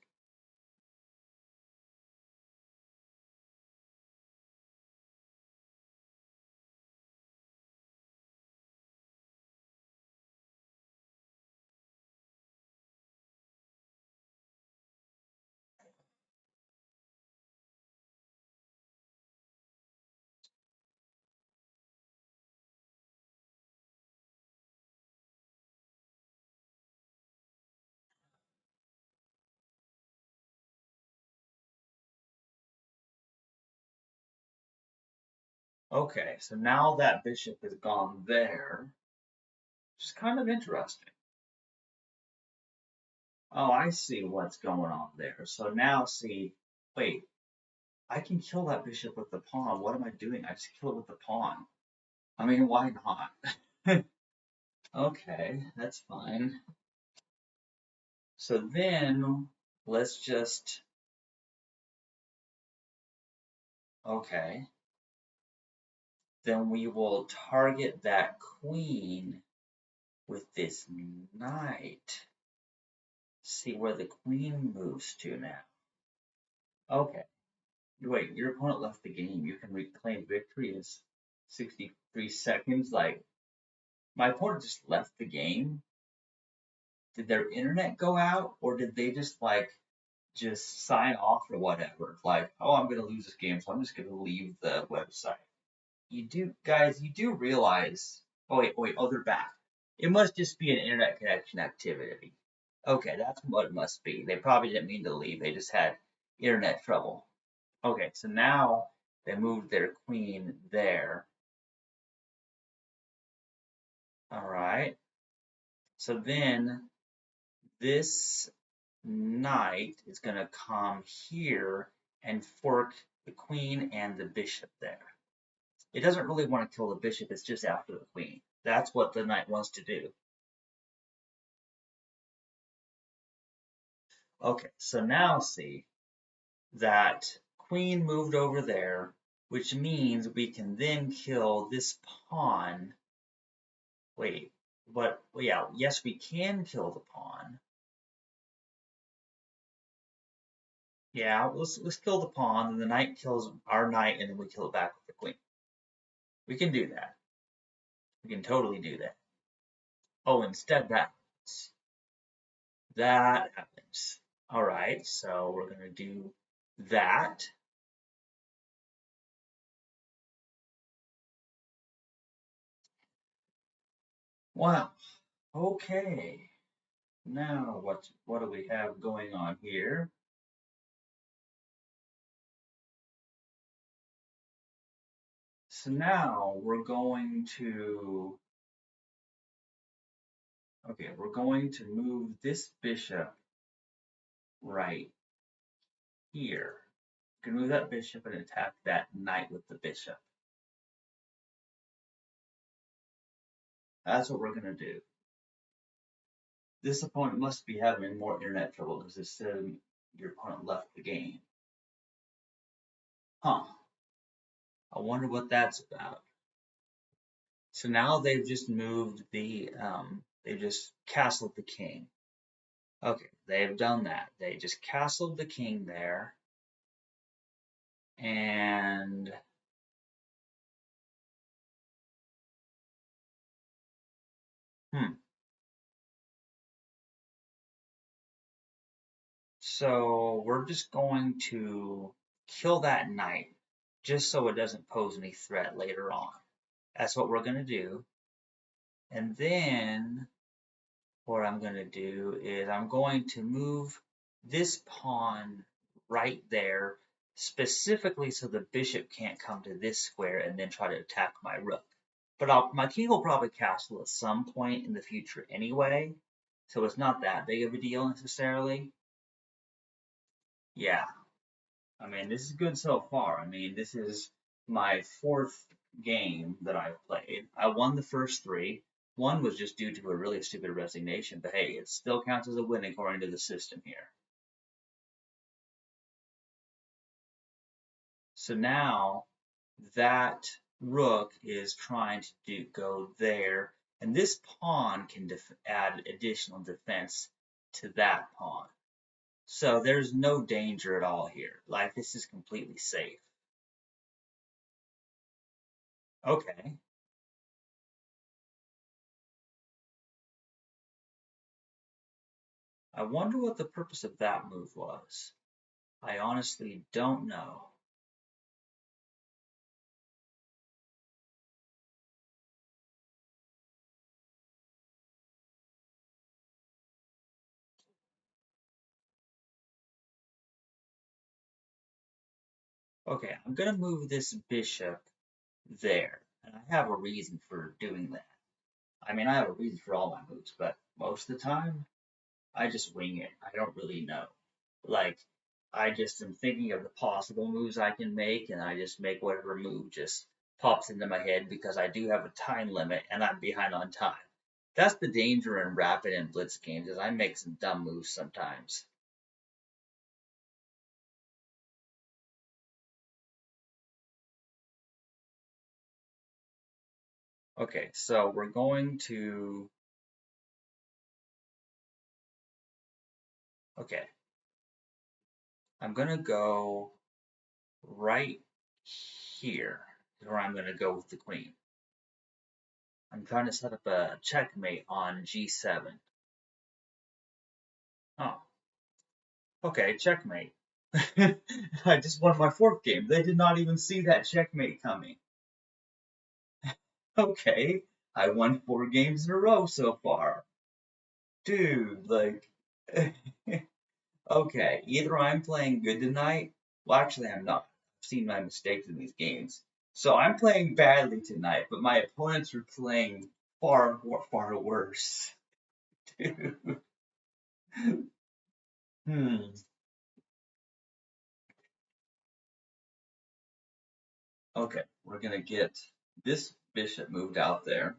Okay, so now that bishop has gone there, which is kind of interesting. Oh, I see what's going on there. So now see, wait, I can kill that bishop with the pawn. What am I doing? I just kill it with the pawn. I mean, why not? Okay, that's fine. So then let's just, okay, then we will target that queen with this knight. See where the queen moves to now. Okay, wait, your opponent left the game. You can reclaim victory in 63 seconds. Like, my opponent just left the game. Did their internet go out, or did they just sign off or whatever? Like, oh, I'm gonna lose this game, so I'm just gonna leave the website. You do, guys, you do realize Oh, they're back. It must just be an internet connection activity. Okay, that's what it must be. They probably didn't mean to leave. They just had internet trouble. Okay, so now they moved their queen there. All right. So then this knight is going to come here and fork the queen and the bishop there. It doesn't really want to kill the bishop, it's just after the queen. That's what the knight wants to do. Okay, so now see that queen moved over there, which means we can then kill this pawn. Wait, but yeah, yes, we can kill the pawn. Yeah, let's kill the pawn, and the knight kills our knight, and then we kill it back with the queen. We can do that. We can totally do that. Oh, instead that happens. All right, so we're gonna do that. Wow. Okay. Now what do we have going on here? So now we're going to move this bishop right here. We can move that bishop and attack that knight with the bishop. That's what we're gonna do. This opponent must be having more internet trouble because it said your opponent left the game. Huh. I wonder what that's about. So now they've just moved they've just castled the king. Okay, they've done that. They just castled the king there. And hmm. So we're just going to kill that knight just so it doesn't pose any threat later on. That's what we're going to do. And then what I'm going to do is I'm going to move this pawn right there, specifically so the bishop can't come to this square and then try to attack my rook. But my king will probably castle at some point in the future anyway, so it's not that big of a deal necessarily. Yeah, I mean, this is good so far. I mean, this is my fourth game that I've played. I won the first three. One was just due to a really stupid resignation, but hey, it still counts as a win according to the system here. So now that rook is trying to go there, and this pawn can add additional defense to that pawn. So there's no danger at all here. Like, this is completely safe. Okay. I wonder what the purpose of that move was. I honestly don't know. Okay, I'm gonna move this bishop there, and I have a reason for doing that. I mean, I have a reason for all my moves, but most of the time, I just wing it. I don't really know. Like, I just am thinking of the possible moves I can make, and I just make whatever move just pops into my head because I do have a time limit and I'm behind on time. That's the danger in rapid and blitz games, is I make some dumb moves sometimes. Okay, so we're going to, okay, I'm gonna go right here is where I'm gonna go with the queen. I'm trying to set up a checkmate on g7. Oh, okay, checkmate. I just won my fourth game. They did not even see that checkmate coming. Okay, I won 4 games in a row so far. Dude, like, okay, either I'm playing good tonight. Well, actually, I'm not. I've seen my mistakes in these games. So I'm playing badly tonight, but my opponents are playing far worse. Hmm. Okay, we're gonna get this bishop moved out there.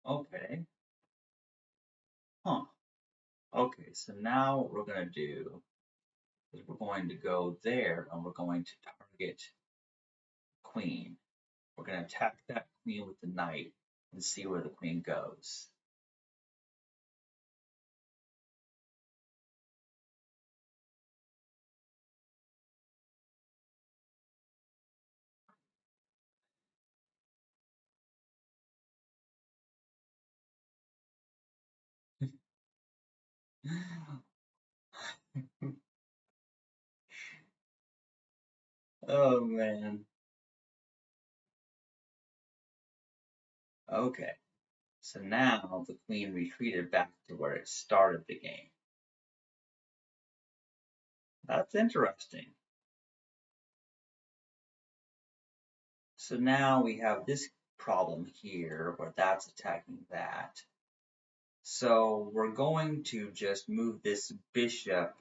Okay. Huh. Okay, so now what we're gonna do is we're going to go there and we're going to target queen. We're gonna attack that queen with the knight and see where the queen goes. Oh man. Okay. So now the queen retreated back to where it started the game. That's interesting. So now we have this problem here where that's attacking that. So we're going to just move this bishop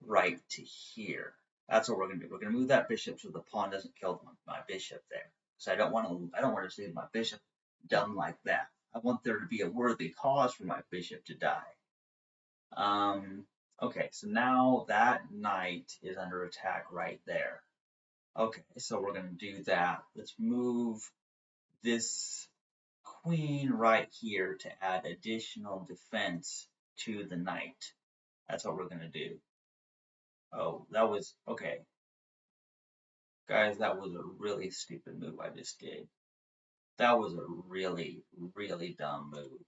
right to here. That's what we're gonna do. We're gonna move that bishop so the pawn doesn't kill my bishop there. So I don't want to see my bishop done like that. I want there to be a worthy cause for my bishop to die. Um, okay, so now that knight is under attack right there. Okay, so we're gonna do that. Let's move this queen right here to add additional defense to the knight. That's what we're gonna do. Oh, that was okay. Guys, that was a really stupid move I just did. That was a really dumb move.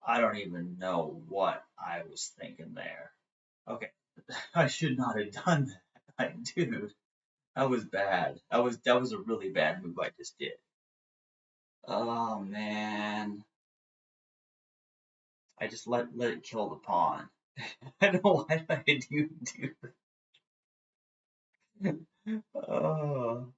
I don't even know what I was thinking there. Okay, I should not have done that. Like, dude, that was bad. That was a really bad move I just did. Oh man, I just let it kill the pawn. I don't know why I do that. Oh.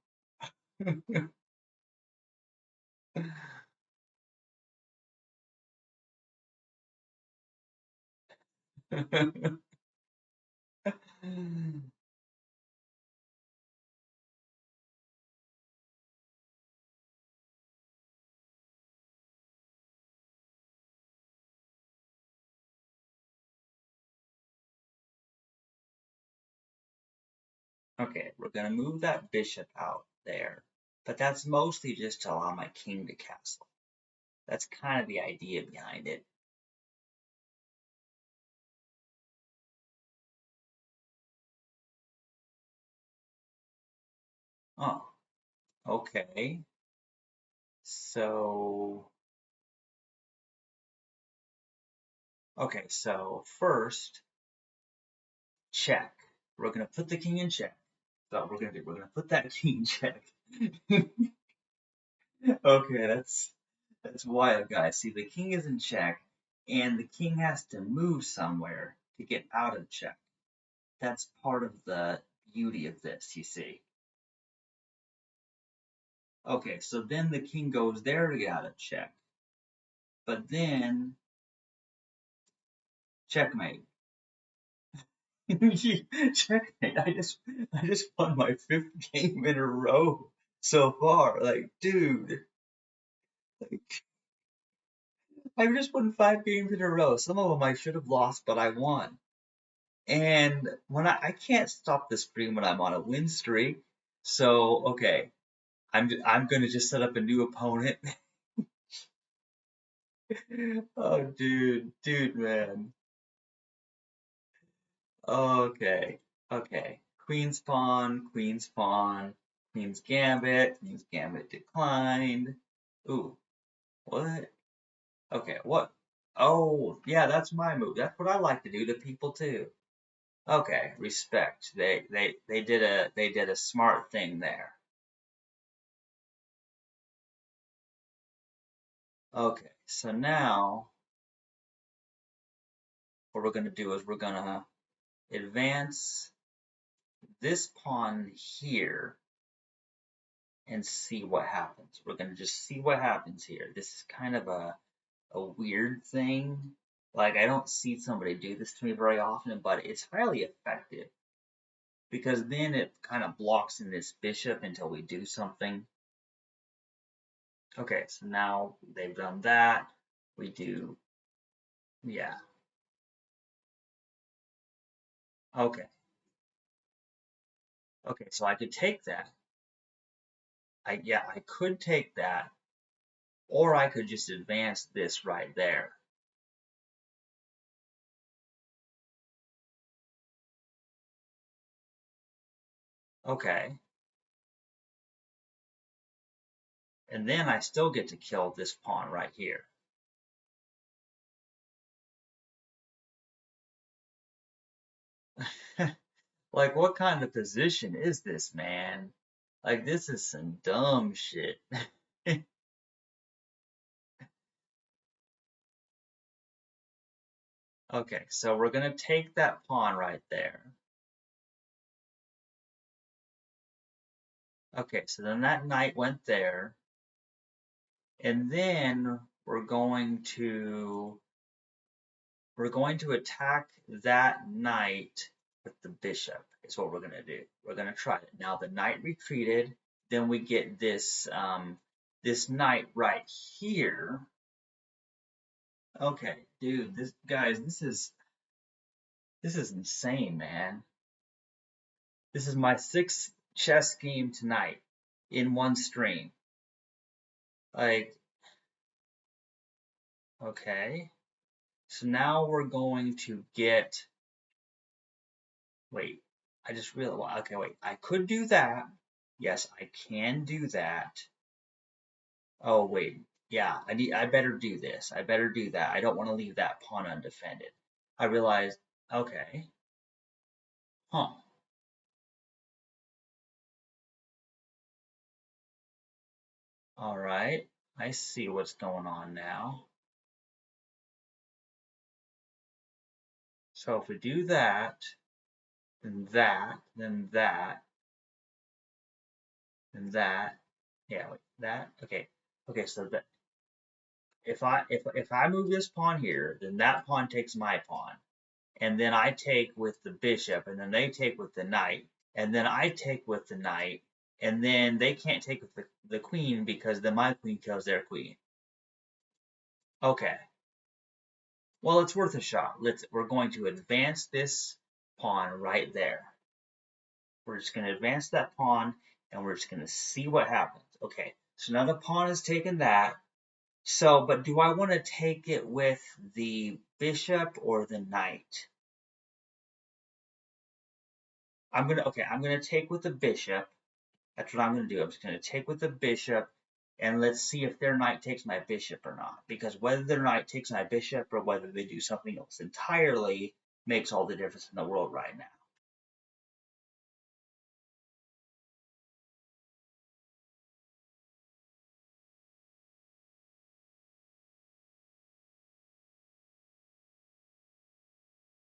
Okay, we're gonna move that bishop out there, but that's mostly just to allow my king to castle. That's kind of the idea behind it. Oh, okay. So, okay, so first, check. We're gonna put the king in check. So we're gonna put that king in check. Okay, that's wild, guys. See, the king is in check, and the king has to move somewhere to get out of check. That's part of the beauty of this, you see. Okay, so then the king goes there to get out a check. But then, checkmate. Checkmate. I just won my fifth game in a row so far. Like, dude, like, I've just won 5 games in a row. Some of them I should have lost, but I won. And when I can't stop the stream when I'm on a win streak. So, okay, I'm gonna just set up a new opponent. Oh, dude, man. Okay, okay. Queen's pawn, Queen's Gambit declined. Ooh, what? Okay, what? Oh, yeah, that's my move. That's what I like to do to people too. Okay, respect. They did a smart thing there. Okay, so now what we're gonna do is we're gonna advance this pawn here and see what happens. We're gonna just see what happens here. This is kind of a weird thing. Like I don't see somebody do this to me very often, but it's highly effective because then it kind of blocks in this bishop until we do something. Okay, so now they've done that. We do, yeah. Okay, okay, so I could take that. I could take that, or I could just advance this right there. Okay, and then I still get to kill this pawn right here. Like, what kind of position is this, man? Like, this is some dumb shit. Okay, so we're gonna take that pawn right there. Okay, so then that knight went there. And then we're going to attack that knight with the bishop is what we're gonna do. We're gonna try it. Now the knight retreated, then we get this knight right here. Okay, dude, this is insane, man. This is my sixth chess game tonight in one stream. Like, okay. So now we're going to get, wait, I just realized, okay, wait, I could do that. Yes, I can do that. Oh, wait, yeah, I better do this. I better do that. I don't want to leave that pawn undefended. I realized, okay, huh, all right, I see what's going on now. So if we do that, then that, then that, then that, yeah, wait, that, okay, okay, so that if I move this pawn here, then that pawn takes my pawn, and then I take with the bishop, and then they take with the knight, and then I take with the knight, and then they can't take with the queen because then my queen kills their queen. Okay, well it's worth a shot. We're going to advance this pawn right there. We're just going to advance that pawn, and we're just going to see what happens. Okay, so now the pawn has taken that. So, but do I want to take it with the bishop or the knight? I'm gonna take with the bishop. That's what I'm gonna do. I'm just gonna take with the bishop, and let's see if their knight takes my bishop or not. Because whether their knight takes my bishop or whether they do something else entirely makes all the difference in the world right now.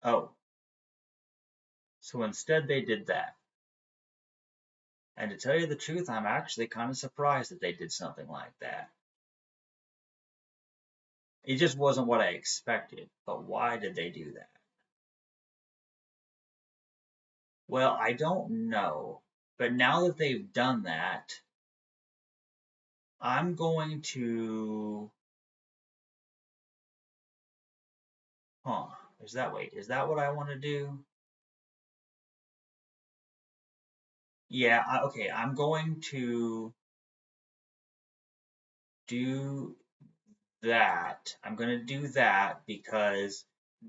Oh, so instead they did that. And to tell you the truth, I'm actually kind of surprised that they did something like that. It just wasn't what I expected. But why did they do that? Well, I don't know. But now that they've done that, I'm going to. Huh. Is that what I want to do? Yeah, okay, I'm going to do that. I'm going to do that because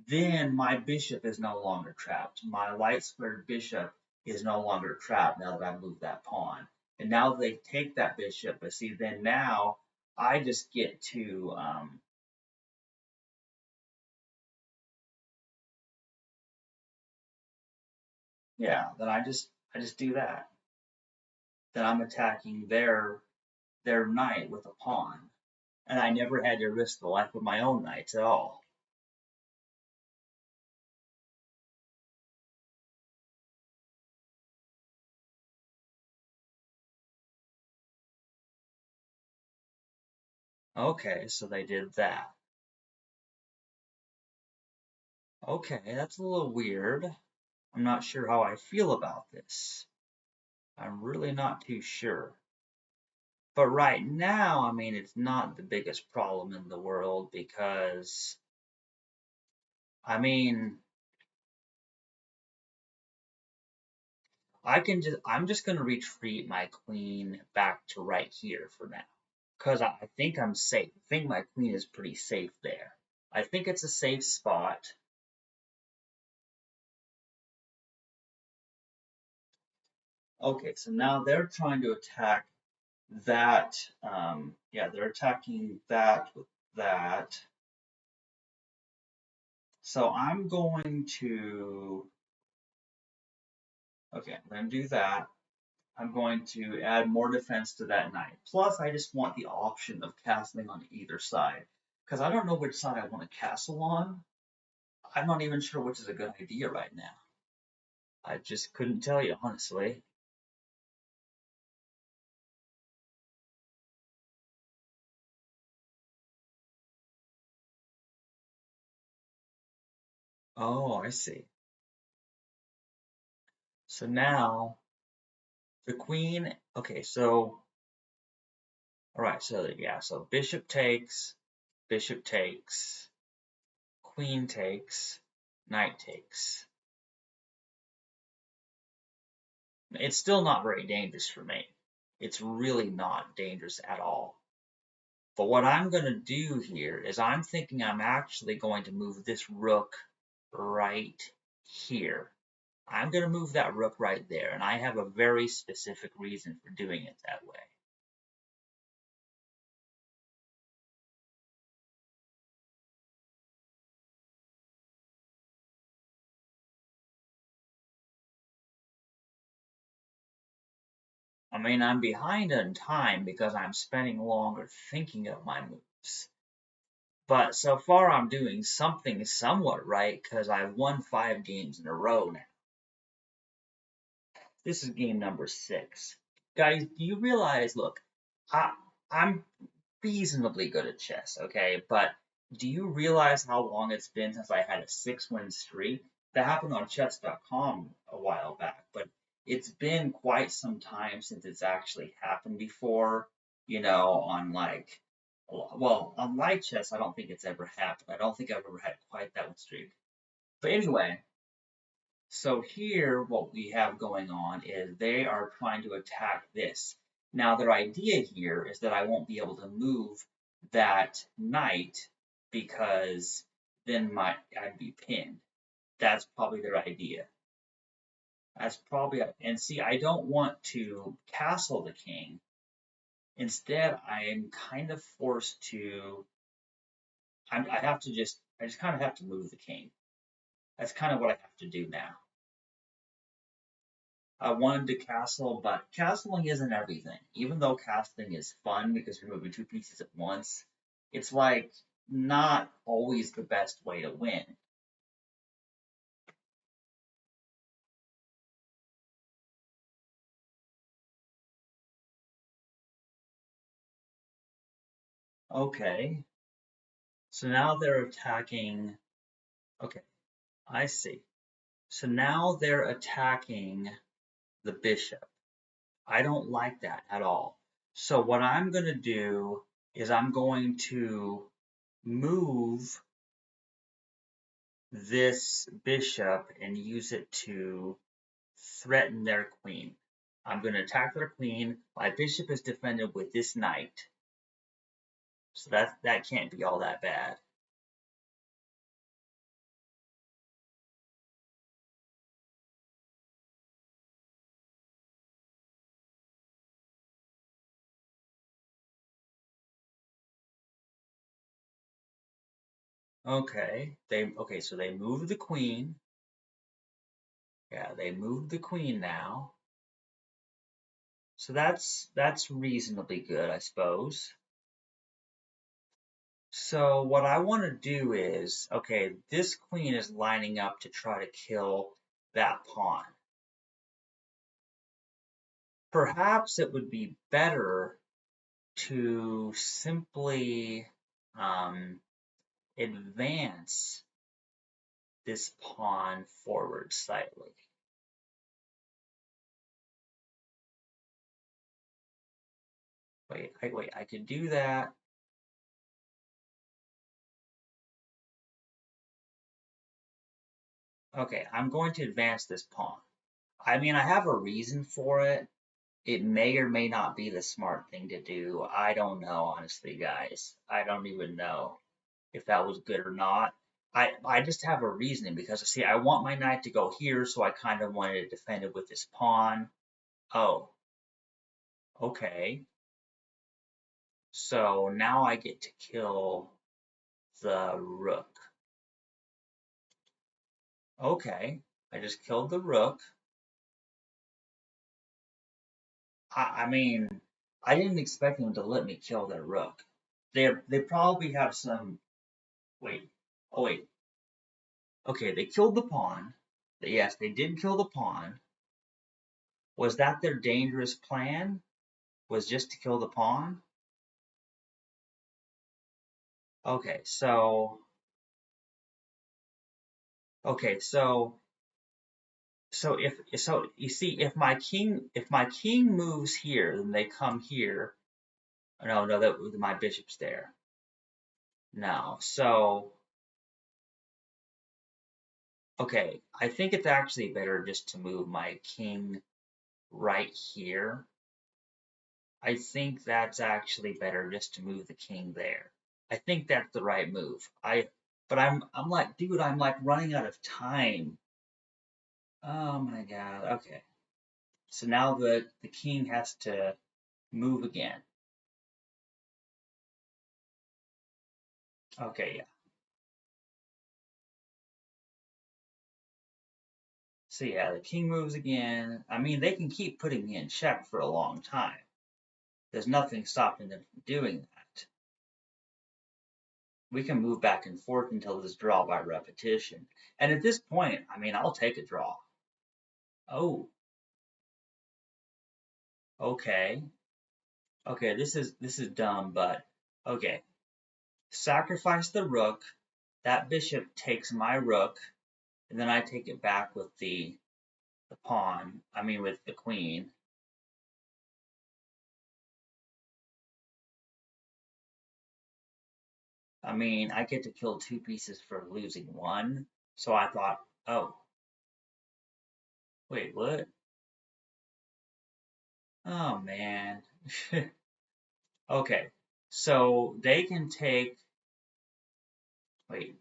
then my bishop is no longer trapped. My light squared bishop is no longer trapped now that I moved that pawn. And now they take that bishop, but see, then now I just get to, yeah, then I just do that. Then I'm attacking their knight with a pawn. And I never had to risk the life of my own knights at all. Okay, so they did that. Okay, that's a little weird. I'm not sure how I feel about this. I'm really not too sure. But right now, I mean, it's not the biggest problem in the world because, I mean, I'm just going to retreat my queen back to right here for now. Because I think I'm safe. I think my queen is pretty safe there. I think it's a safe spot. Okay, so now they're trying to attack that. Yeah, they're attacking that with that. So I'm going to, okay, I'm going to do that. I'm going to add more defense to that knight. Plus, I just want the option of castling on either side. Because I don't know which side I want to castle on. I'm not even sure which is a good idea right now. I just couldn't tell you, honestly. Oh, I see. So now, the queen, okay, so, alright, so yeah, so bishop takes, queen takes, knight takes. It's still not very dangerous for me. It's really not dangerous at all. But what I'm going to do here is I'm thinking I'm actually going to move this rook right here. I'm going to move that rook right there, and I have a very specific reason for doing it that way. I mean, I'm behind on time because I'm spending longer thinking of my moves. But so far, I'm doing something somewhat right because I've won 5 games in a row now. This is game number 6. Guys, do you realize, look, I, I'm reasonably good at chess, okay? But do you realize how long it's been since I had a 6-win streak? That happened on chess.com a while back, but it's been quite some time since it's actually happened before, on like, well, on live chess, I don't think it's ever happened. I don't think I've ever had quite that one streak. But anyway, so here, what we have going on is they are trying to attack this. Now, their idea here is that I won't be able to move that knight because then I'd be pinned. That's probably their idea. That's probably, and see, I don't want to castle the king. Instead, I am kind of forced to, I just kind of have to move the king. That's kind of what I have to do now. I wanted to castle, but castling isn't everything. Even though castling is fun because you're moving 2 pieces at once, it's like not always the best way to win. Okay. So now they're attacking. Okay, I see. So now they're attacking the bishop. I don't like that at all. So what I'm going to do is I'm going to move this bishop and use it to threaten their queen. I'm going to attack their queen. My bishop is defended with this knight. So that can't be all that bad. Okay, so they moved the queen. Yeah, they moved the queen now. So that's reasonably good, I suppose. So what I want to do is, okay, this queen is lining up to try to kill that pawn. Perhaps it would be better to simply advance this pawn forward slightly. Wait, I could do that. Okay, I'm going to advance this pawn. I mean, I have a reason for it. It may or may not be the smart thing to do. I don't know, honestly, guys. I don't even know if that was good or not. I just have a reasoning because see, I want my knight to go here, so I kind of wanted to defend it with this pawn. Oh, okay. So now I get to kill the rook. Okay, I just killed the rook. I mean, I didn't expect them to let me kill their rook. They probably have some. Wait. Oh wait. Okay, they killed the pawn. Yes, they did kill the pawn. Was that their dangerous plan? Was just to kill the pawn? Okay, so okay, so if so you see if my king moves here, then they come here. No, that my bishop's there. No. So okay, I think it's actually better just to move my king right here. I think that's actually better just to move the king there. I think that's the right move. But I'm like, dude, I'm like running out of time. Oh my god. Okay. So now the king has to move again. Okay, yeah. So yeah, the king moves again. I mean, they can keep putting me in check for a long time. There's nothing stopping them from doing that. We can move back and forth until this draw by repetition. And at this point, I mean, I'll take a draw. Oh, okay. Okay, this is dumb, but okay. Sacrifice the rook. That bishop takes my rook, and then I take it back with the pawn. I mean, with the queen. I mean, I get to kill two pieces for losing one. So I thought, oh, wait, what? Oh man. Okay, so they can take. Wait.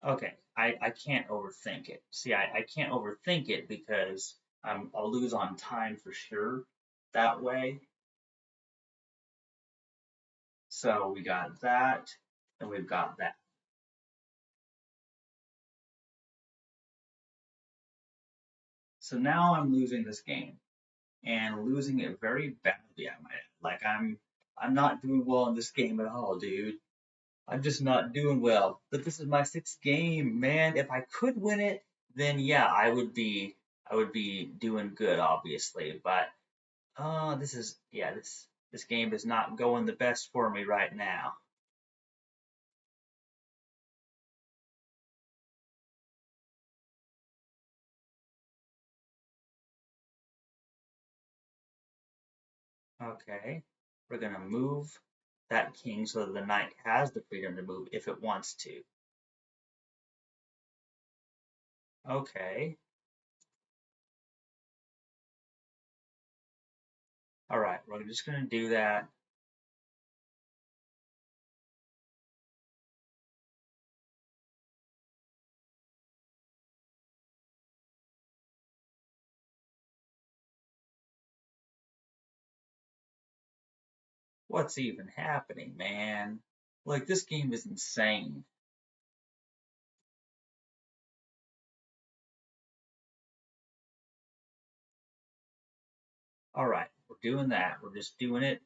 Okay, I can't overthink it. See, I can't overthink it because I'll lose on time for sure that way. So we got that, and we've got that. So now I'm losing this game and losing it very badly. I might add. Like I'm not doing well in this game at all, dude. I'm just not doing well. But this is my sixth game, man. If I could win it, then yeah, I would be doing good, obviously. But this is yeah, this game is not going the best for me right now. Okay, we're gonna move that king so that the knight has the freedom to move if it wants to. Okay, all right, we're just gonna do that. What's even happening, man? Like this game is insane. All right, we're doing that. We're just doing it.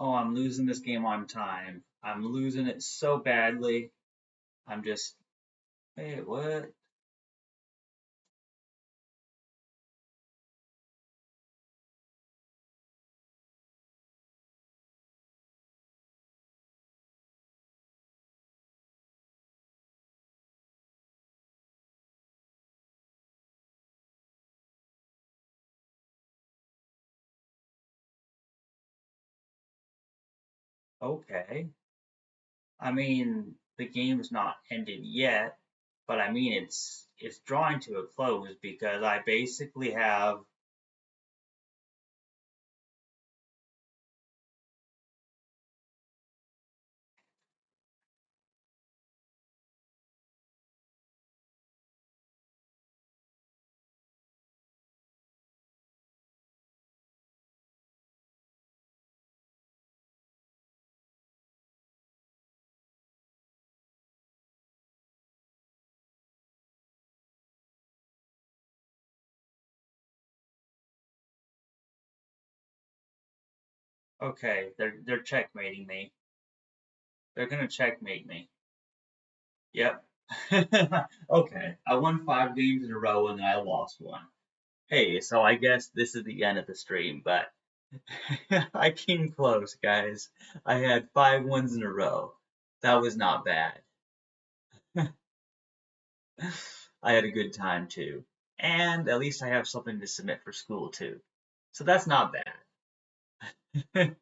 Oh, I'm losing this game on time. I'm losing it so badly. I'm just, wait, what? Okay. I mean, the game's not ended yet, but I mean it's drawing to a close because I basically have okay, they're checkmating me. They're gonna checkmate me. Yep. Okay. I won 5 games in a row and then I lost one. Hey, so I guess this is the end of the stream, but I came close, guys. I had 5 wins in a row. That was not bad. I had a good time too. And at least I have something to submit for school too. So that's not bad.